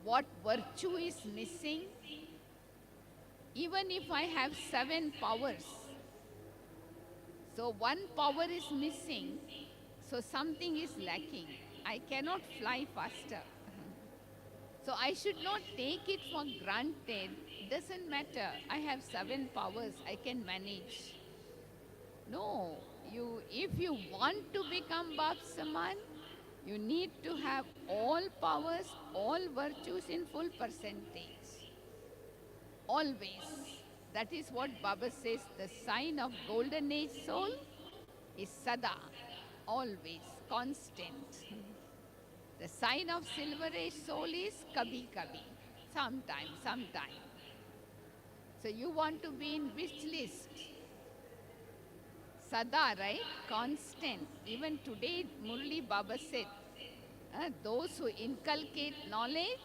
what virtue is missing. Even if I have 7 powers, so one power is missing, so something is lacking. I cannot fly faster. So I should not take it for granted. It doesn't matter. I have 7 powers. I can manage. No. If you want to become Bap Saman, you need to have all powers, all virtues in full percentage. Always. That is what Baba says, the sign of golden age soul is Sada, always, constant. The sign of silver age soul is Kabhi Kabhi, sometime, sometime. So you want to be in which list? Sada, right? Constant. Even today, Murli Baba said, those who inculcate knowledge,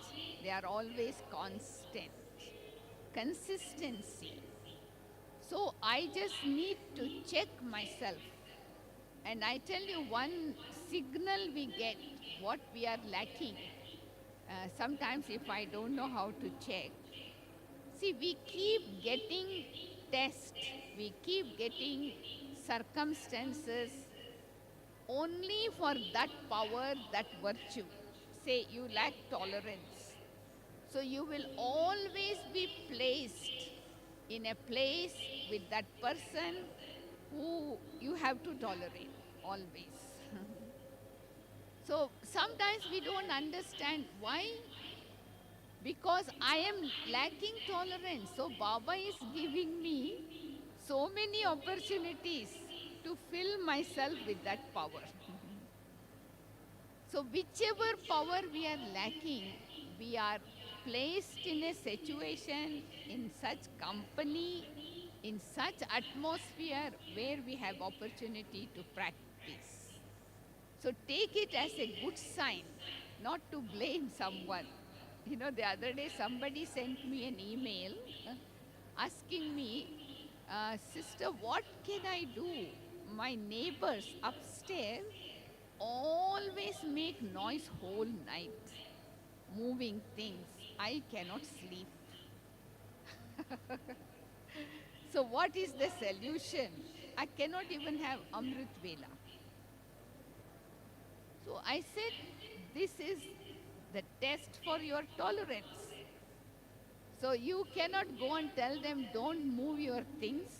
they are always constant. Consistency. So I just need to check myself. And I tell you, one signal we get what we are lacking. Sometimes if I don't know how to check, see, we keep getting tests, we keep getting circumstances only for that power, that virtue. Say you lack tolerance. So you will always be placed in a place with that person who you have to tolerate, always. So sometimes we don't understand why. Because I am lacking tolerance. So Baba is giving me so many opportunities to fill myself with that power. So whichever power we are lacking, we are placed in a situation, in such company, in such atmosphere where we have opportunity to practice. So take it as a good sign, not to blame someone. You know, the other day somebody sent me an email asking me, sister, what can I do? My neighbors upstairs always make noise whole night, moving things. I cannot sleep. So what is the solution? I cannot even have Amrit Vela. So I said, this is the test for your tolerance. So you cannot go and tell them, don't move your things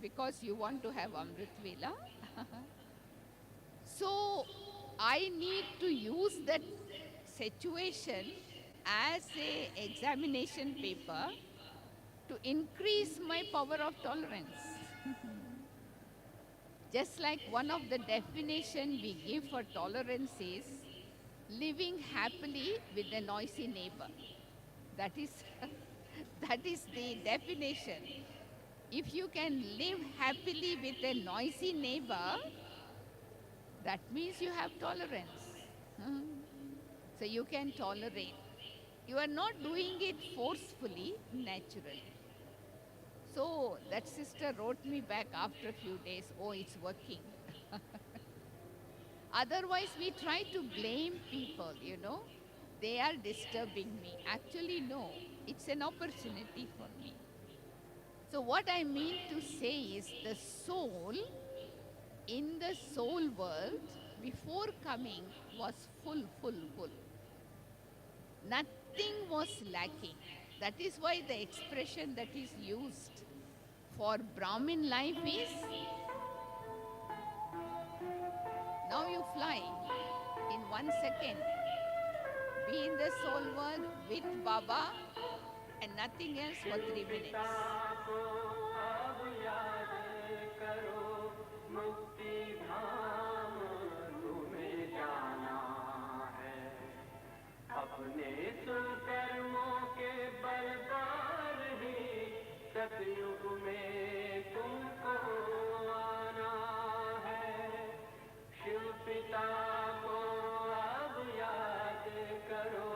because you want to have Amrit Vela. So I need to use that situation as a examination paper to increase my power of tolerance. Just like one of the definition we give for tolerance is living happily with a noisy neighbor. That is, that is the definition. If you can live happily with a noisy neighbor, that means you have tolerance. So you can tolerate. You are not doing it forcefully, naturally. So that sister wrote me back after a few days, oh, it's working. Otherwise, we try to blame people, you know. They are disturbing me. Actually, no, it's an opportunity for me. So what I mean to say is the soul, in the soul world, before coming, was full. Nothing was lacking. That is why the expression that is used for Brahmin life is, now you fly in 1 second. Be in the soul world with Baba and nothing else for 3 minutes. अपने सुकर्मों के बल पर ही सतयुग में तुमको आना है शिव पिता को अब याद करो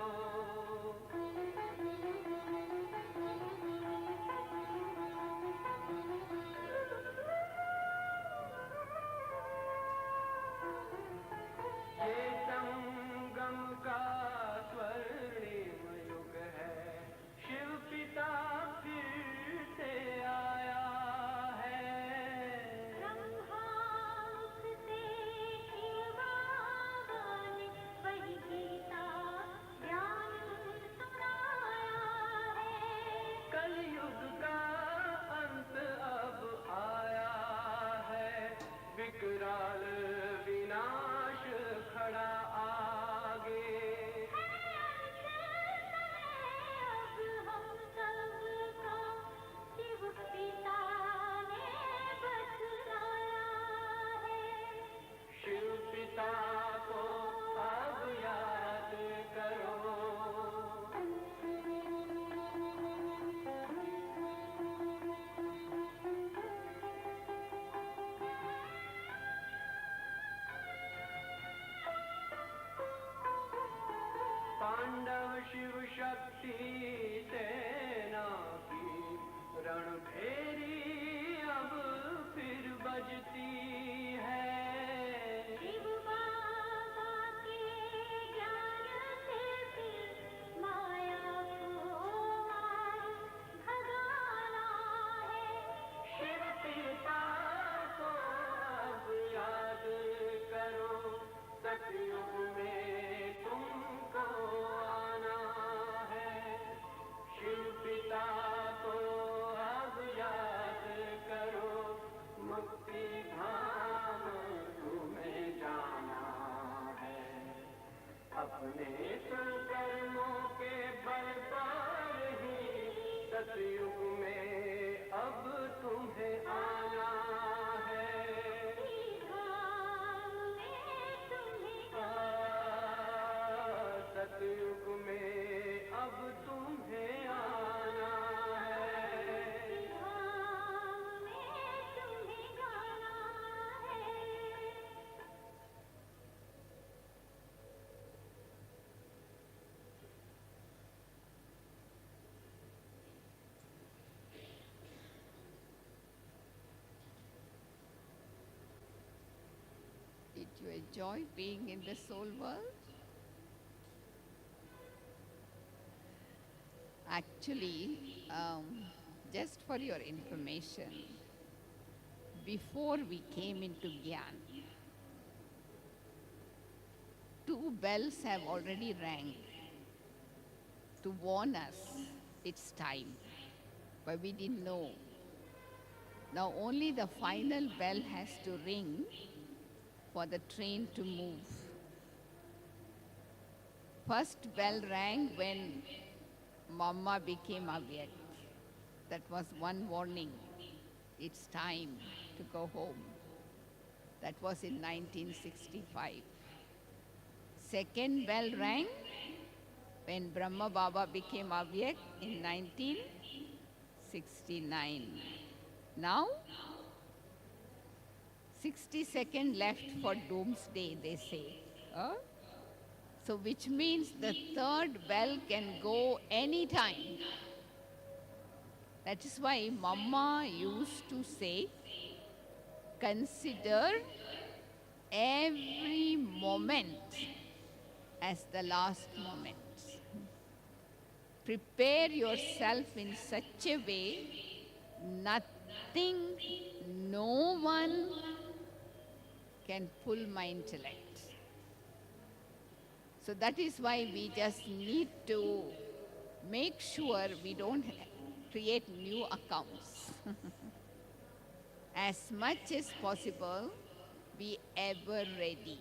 enjoy being in the soul world? Actually, just for your information, before we came into Gyan, two bells have already rang to warn us it's time, but we didn't know. Now only the final bell has to ring for the train to move. First bell rang when Mama became Avyakt. That was one warning. It's time to go home. That was in 1965. Second bell rang when Brahma Baba became Avyakt in 1969. Now, 60 seconds left for doomsday, they say. So which means the third bell can go anytime. That is why Mama used to say, consider every moment as the last moment. Prepare yourself in such a way, nothing, no one can pull my intellect. So that is why we just need to make sure we don't create new accounts. As much as possible, be ever ready.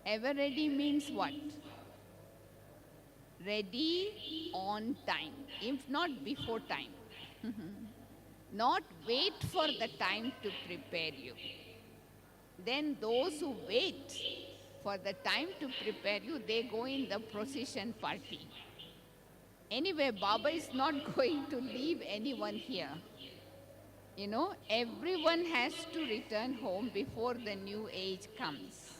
Ever ready means what? Ready on time, if not before time. Not wait for the time to prepare you. Then those who wait for the time to prepare you, they go in the procession party. Anyway, Baba is not going to leave anyone here. You know, everyone has to return home before the new age comes.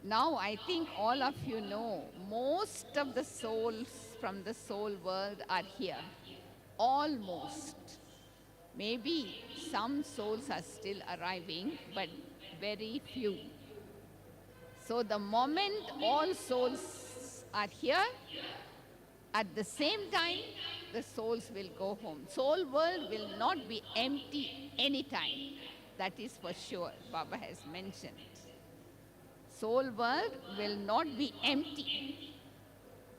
Now, I think all of you know, most of the souls from the soul world are here. Almost. Maybe some souls are still arriving, but very few. So the moment all souls are here, at the same time, the souls will go home. Soul world will not be empty anytime. That is for sure, Baba has mentioned. Soul world will not be empty.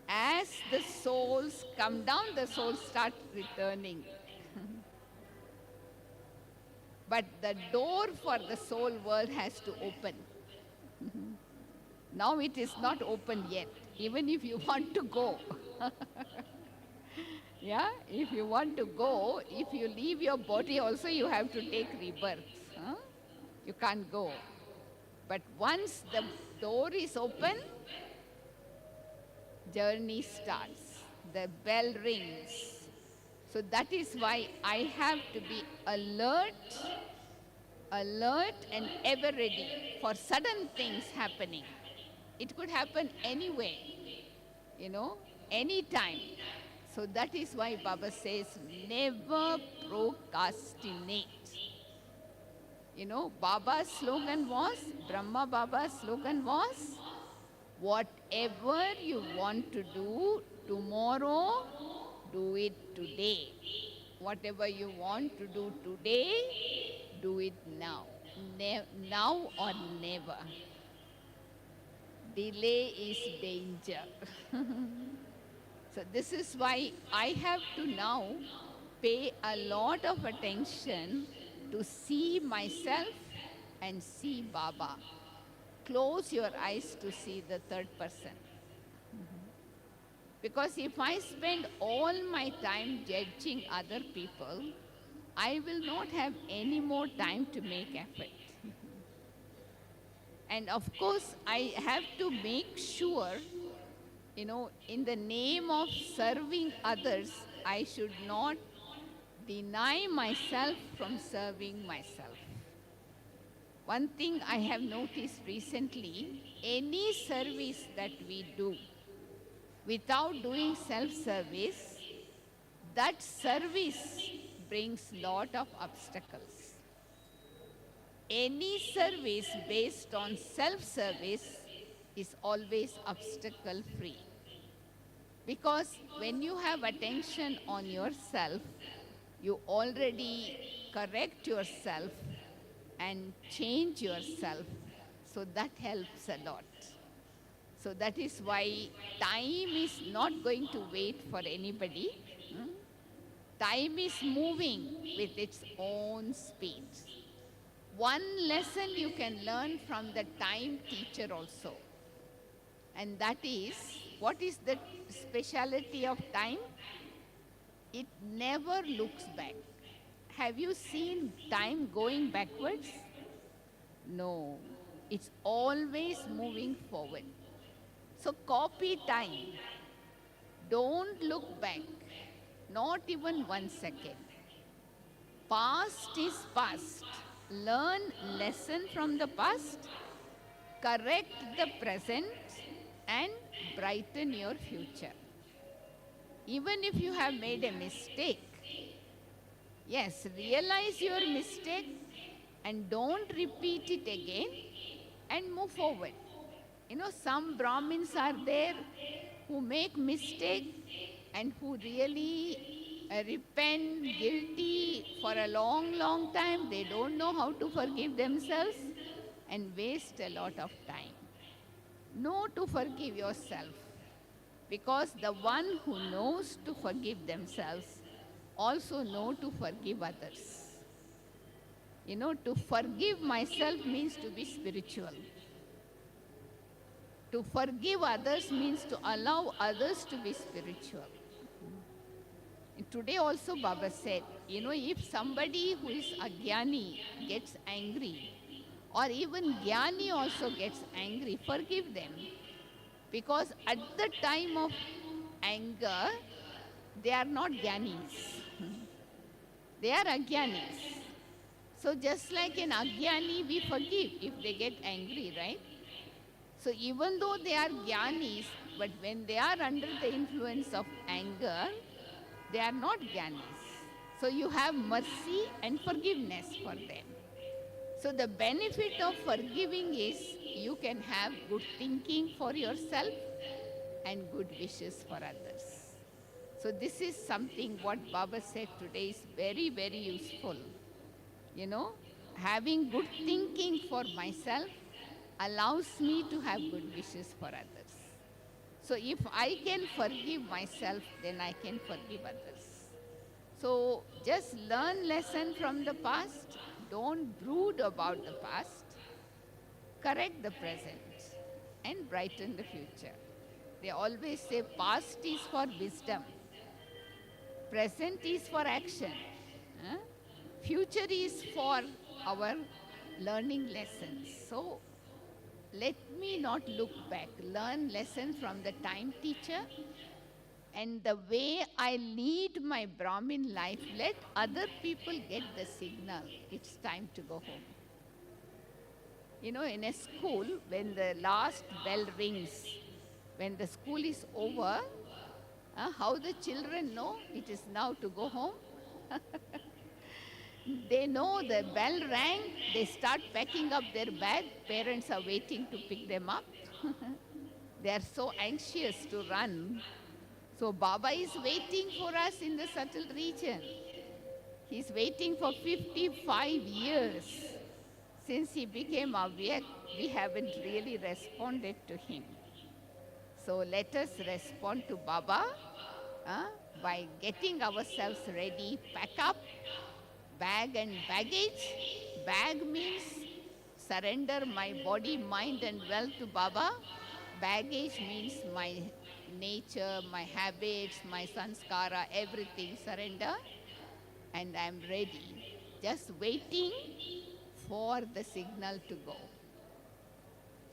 As the souls come down, the souls start returning. But the door for the soul world has to open. Now it is not open yet, even if you want to go. Yeah, if you want to go, if you leave your body also, you have to take rebirth. You can't go. But once the door is open, journey starts. The bell rings. So that is why I have to be alert and ever ready for sudden things happening. It could happen anyway, you know, anytime. So that is why Baba says, never procrastinate. You know, Baba's slogan was, Brahma Baba's slogan was, whatever you want to do tomorrow, do it today. Whatever you want to do today, do it now. Now or never. Delay is danger. So this is why I have to now pay a lot of attention to see myself and see Baba. Close your eyes to see the third person. Because if I spend all my time judging other people, I will not have any more time to make effort. And of course, I have to make sure, you know, in the name of serving others, I should not deny myself from serving myself. One thing I have noticed recently, any service that we do, without doing self-service, that service brings lot of obstacles. any service based on self-service is always obstacle free. Because when you have attention on yourself, you already correct yourself and change yourself. So that helps a lot. So that is why time is not going to wait for anybody. Hmm? Time is moving with its own speed. One lesson you can learn from the time teacher also. And that is, what is the speciality of time? It never looks back. Have you seen time going backwards? No, it's always moving forward. So copy time. Don't look back, not even 1 second. Past is past. Learn lesson from the past, correct the present, and brighten your future. Even if you have made a mistake, yes, realize your mistake and don't repeat it again and move forward. You know, some Brahmins are there who make mistake and who really repent guilty for a long, long time. They don't know how to forgive themselves and waste a lot of time. Know to forgive yourself, because the one who knows to forgive themselves also know to forgive others. You know, to forgive myself means to be spiritual. To forgive others means to allow others to be spiritual. And today also Baba said, you know, if somebody who is a Gyani gets angry, or even Gyani also gets angry, forgive them. Because at the time of anger, they are not Gyanis. They are Agyanis. So just like an Agyani, we forgive if they get angry, right? So even though they are Gyanis, but when they are under the influence of anger, they are not Gyanis. So you have mercy and forgiveness for them. So the benefit of forgiving is you can have good thinking for yourself and good wishes for others. So this is something what Baba said today is very, very useful. You know, having good thinking for myself allows me to have good wishes for others. So if I can forgive myself, then I can forgive others. So just learn lesson from the past. Don't brood about the past. Correct the present and brighten the future. They always say past is for wisdom. Present is for action. Future is for our learning lessons. So let me not look back. Learn lesson from the time teacher. And the way I lead my Brahmin life, let other people get the signal. It's time to go home. You know, in a school, when the last bell rings, when the school is over, how the children know it is now to go home? They know the bell rang, they start packing up their bag. Parents are waiting to pick them up. They are so anxious to run. So Baba is waiting for us in the subtle region. He's waiting for 55 years. Since he became aware, we haven't really responded to him. So let us respond to Baba by getting ourselves ready, pack up bag and baggage. Bag means surrender my body, mind and wealth to Baba. Baggage means my nature, my habits, my sanskara, everything surrender. And I'm ready, just waiting for the signal to go.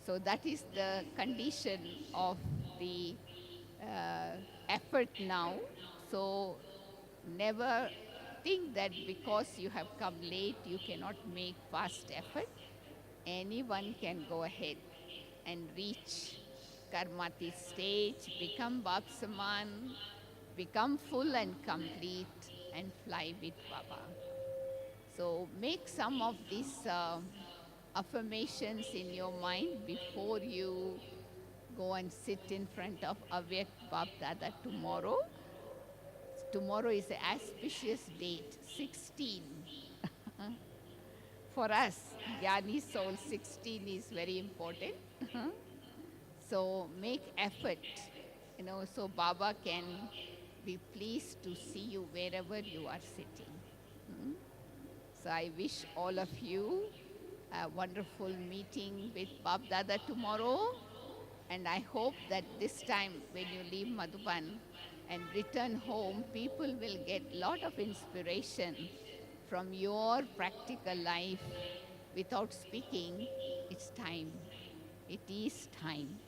So that is the condition of the effort now. So never think that because you have come late, you cannot make fast effort. Anyone can go ahead and reach Karmati stage, become Bapsaman, become full and complete, and fly with Baba. So make some of these affirmations in your mind before you go and sit in front of Avyakt Bap Dada tomorrow. Tomorrow is an auspicious date, 16. For us, Gyani soul, 16 is very important. So make effort, so Baba can be pleased to see you wherever you are sitting. So I wish all of you a wonderful meeting with Bab Dada tomorrow. And I hope that this time when you leave Madhuban and return home, people will get a lot of inspiration from your practical life. Without speaking, it's time. It is time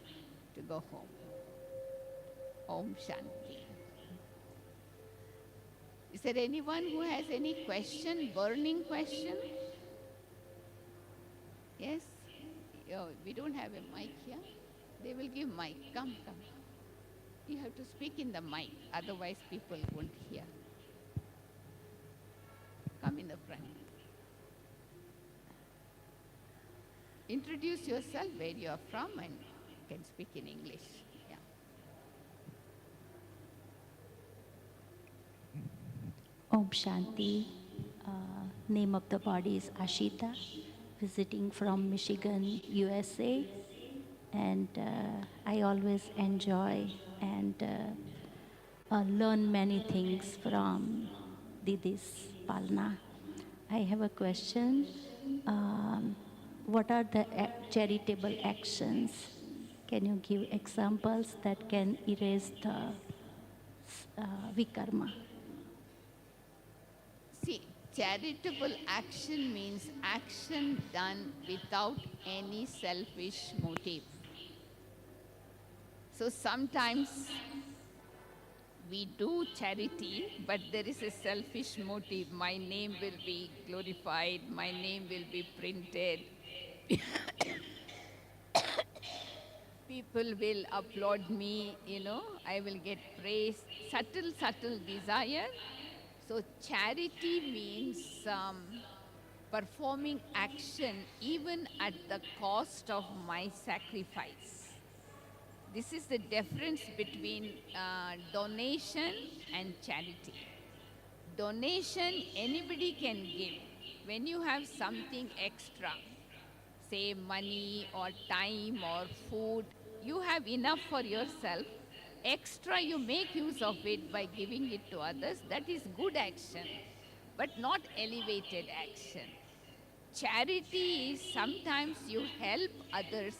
to go home. Om Shanti. Is there anyone who has any question, burning question? Yes? Oh, we don't have a mic here. They will give mic. Come. You have to speak in the mic, otherwise people won't hear. Come in the front. Introduce yourself, where you are from, and you can speak in English. Yeah. Om Shanti. Name of the body is Ashita, visiting from Michigan, USA. And I always enjoy and learn many things from Didi's Palna. I have a question. What are the charitable actions? Can you give examples that can erase the vikarma? See, charitable action means action done without any selfish motive. So sometimes we do charity, but there is a selfish motive. My name will be glorified, my name will be printed. People will applaud me, I will get praise. Subtle desire. So charity means performing action even at the cost of my sacrifice. This is the difference between donation and charity. Donation, anybody can give. When you have something extra, say money or time or food, you have enough for yourself. Extra, you make use of it by giving it to others. That is good action, but not elevated action. Charity is sometimes you help others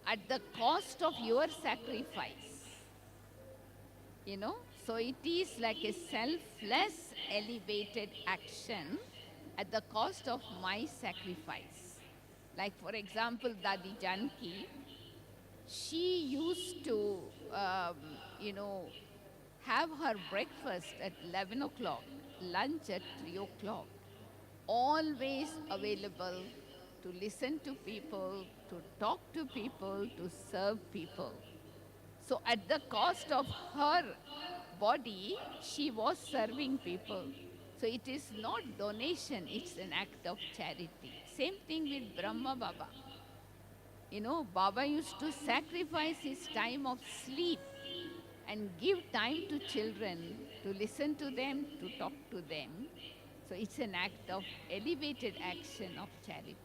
at the cost of your sacrifice. So it is like a selfless, elevated action at the cost of my sacrifice. Like, for example, Dadi Janki, she used to, have her breakfast at 11 o'clock, lunch at 3 o'clock, always available to listen to people, to talk to people, to serve people. So at the cost of her body, she was serving people. So it is not donation, it's an act of charity. Same thing with Brahma Baba. Baba used to sacrifice his time of sleep and give time to children, to listen to them, to talk to them. So it's an act of elevated action of charity.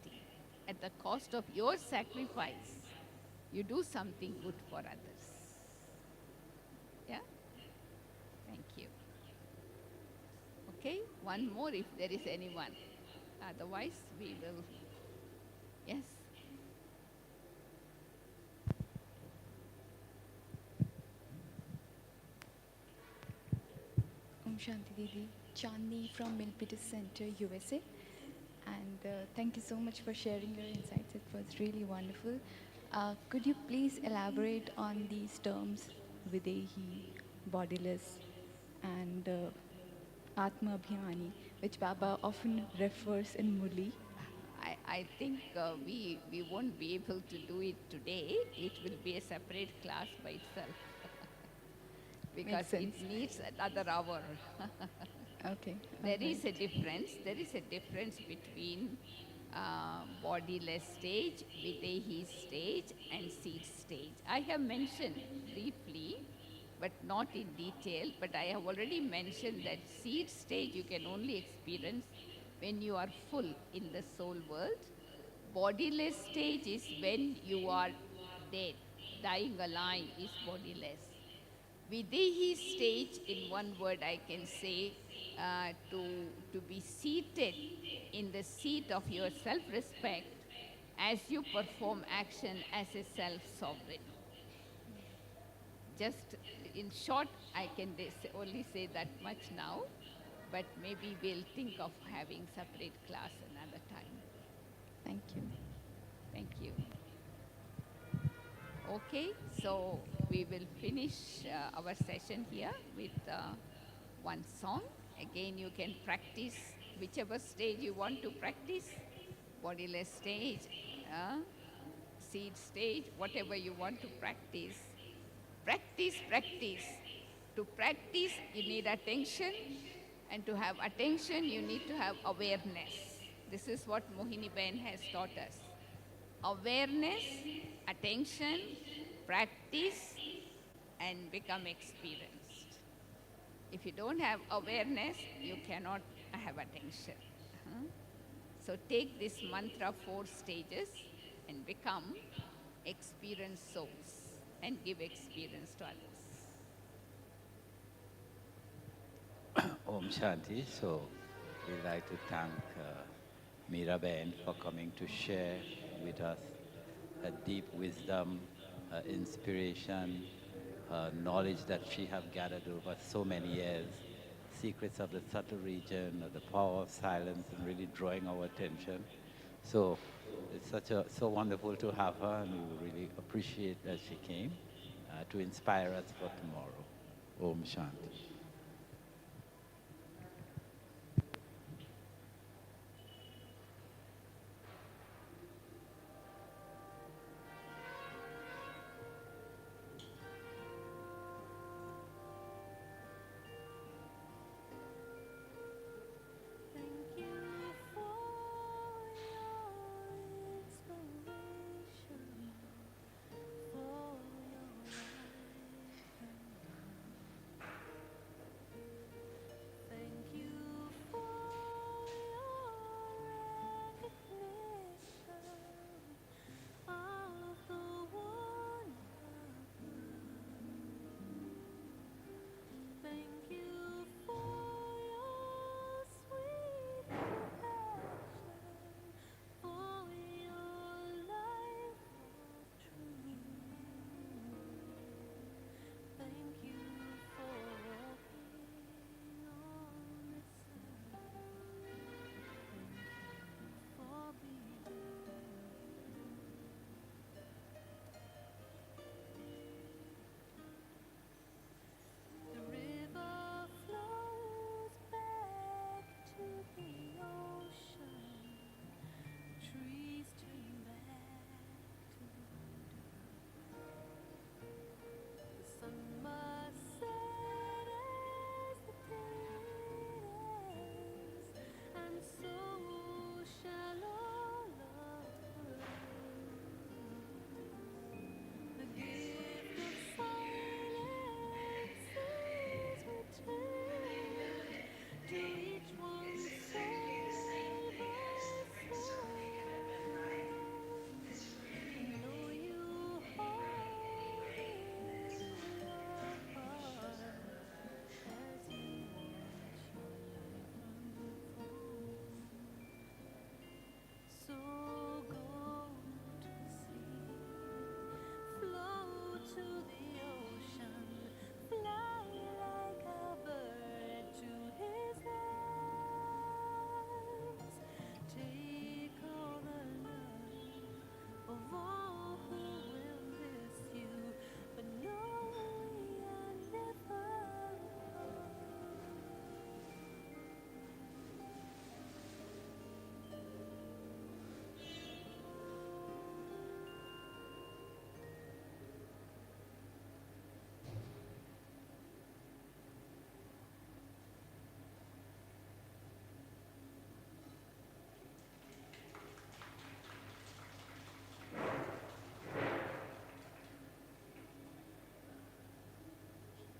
At the cost of your sacrifice, you do something good for others. Yeah? Thank you. Okay, one more if there is anyone. Otherwise, we will. Yes? Om Shanti Didi, Chandni from Milpitas Center, USA. And thank you so much for sharing your insights. It was really wonderful. Could you please elaborate on these terms, Videhi, bodiless, and Atma Abhiyani, which Baba often refers in Murli? I think we won't be able to do it today. It will be a separate class by itself. Because it needs another hour. Okay. There is a difference. There is a difference between bodiless stage, Videhi stage, and seed stage. I have mentioned briefly, but not in detail, but I have already mentioned that seed stage you can only experience when you are full in the soul world. Bodiless stage is when you are dead, dying alive is bodiless. Videhi stage, in one word I can say, to be seated in the seat of your self-respect as you perform action as a self-sovereign. Just in short, I can only say that much now, but maybe we'll think of having separate class another time. Thank you. Thank you. Okay, so we will finish our session here with one song. Again, you can practice whichever stage you want to practice, bodiless stage, uh, seed stage, whatever you want to practice. Practice, practice. To practice, you need attention, and to have attention, you need to have awareness. This is what Mohini Ben has taught us. Awareness, attention, practice, and become experienced. If you don't have awareness, you cannot have attention. So take this mantra 4 stages and become experienced souls and give experience to others. Om Shanti. So we'd like to thank Meera Ben for coming to share with us her deep wisdom, her inspiration, her knowledge that she have gathered over so many years, secrets of the subtle region, of the power of silence, and really drawing our attention. So it's so wonderful to have her, and we really appreciate that she came to inspire us for tomorrow. Om Shanti.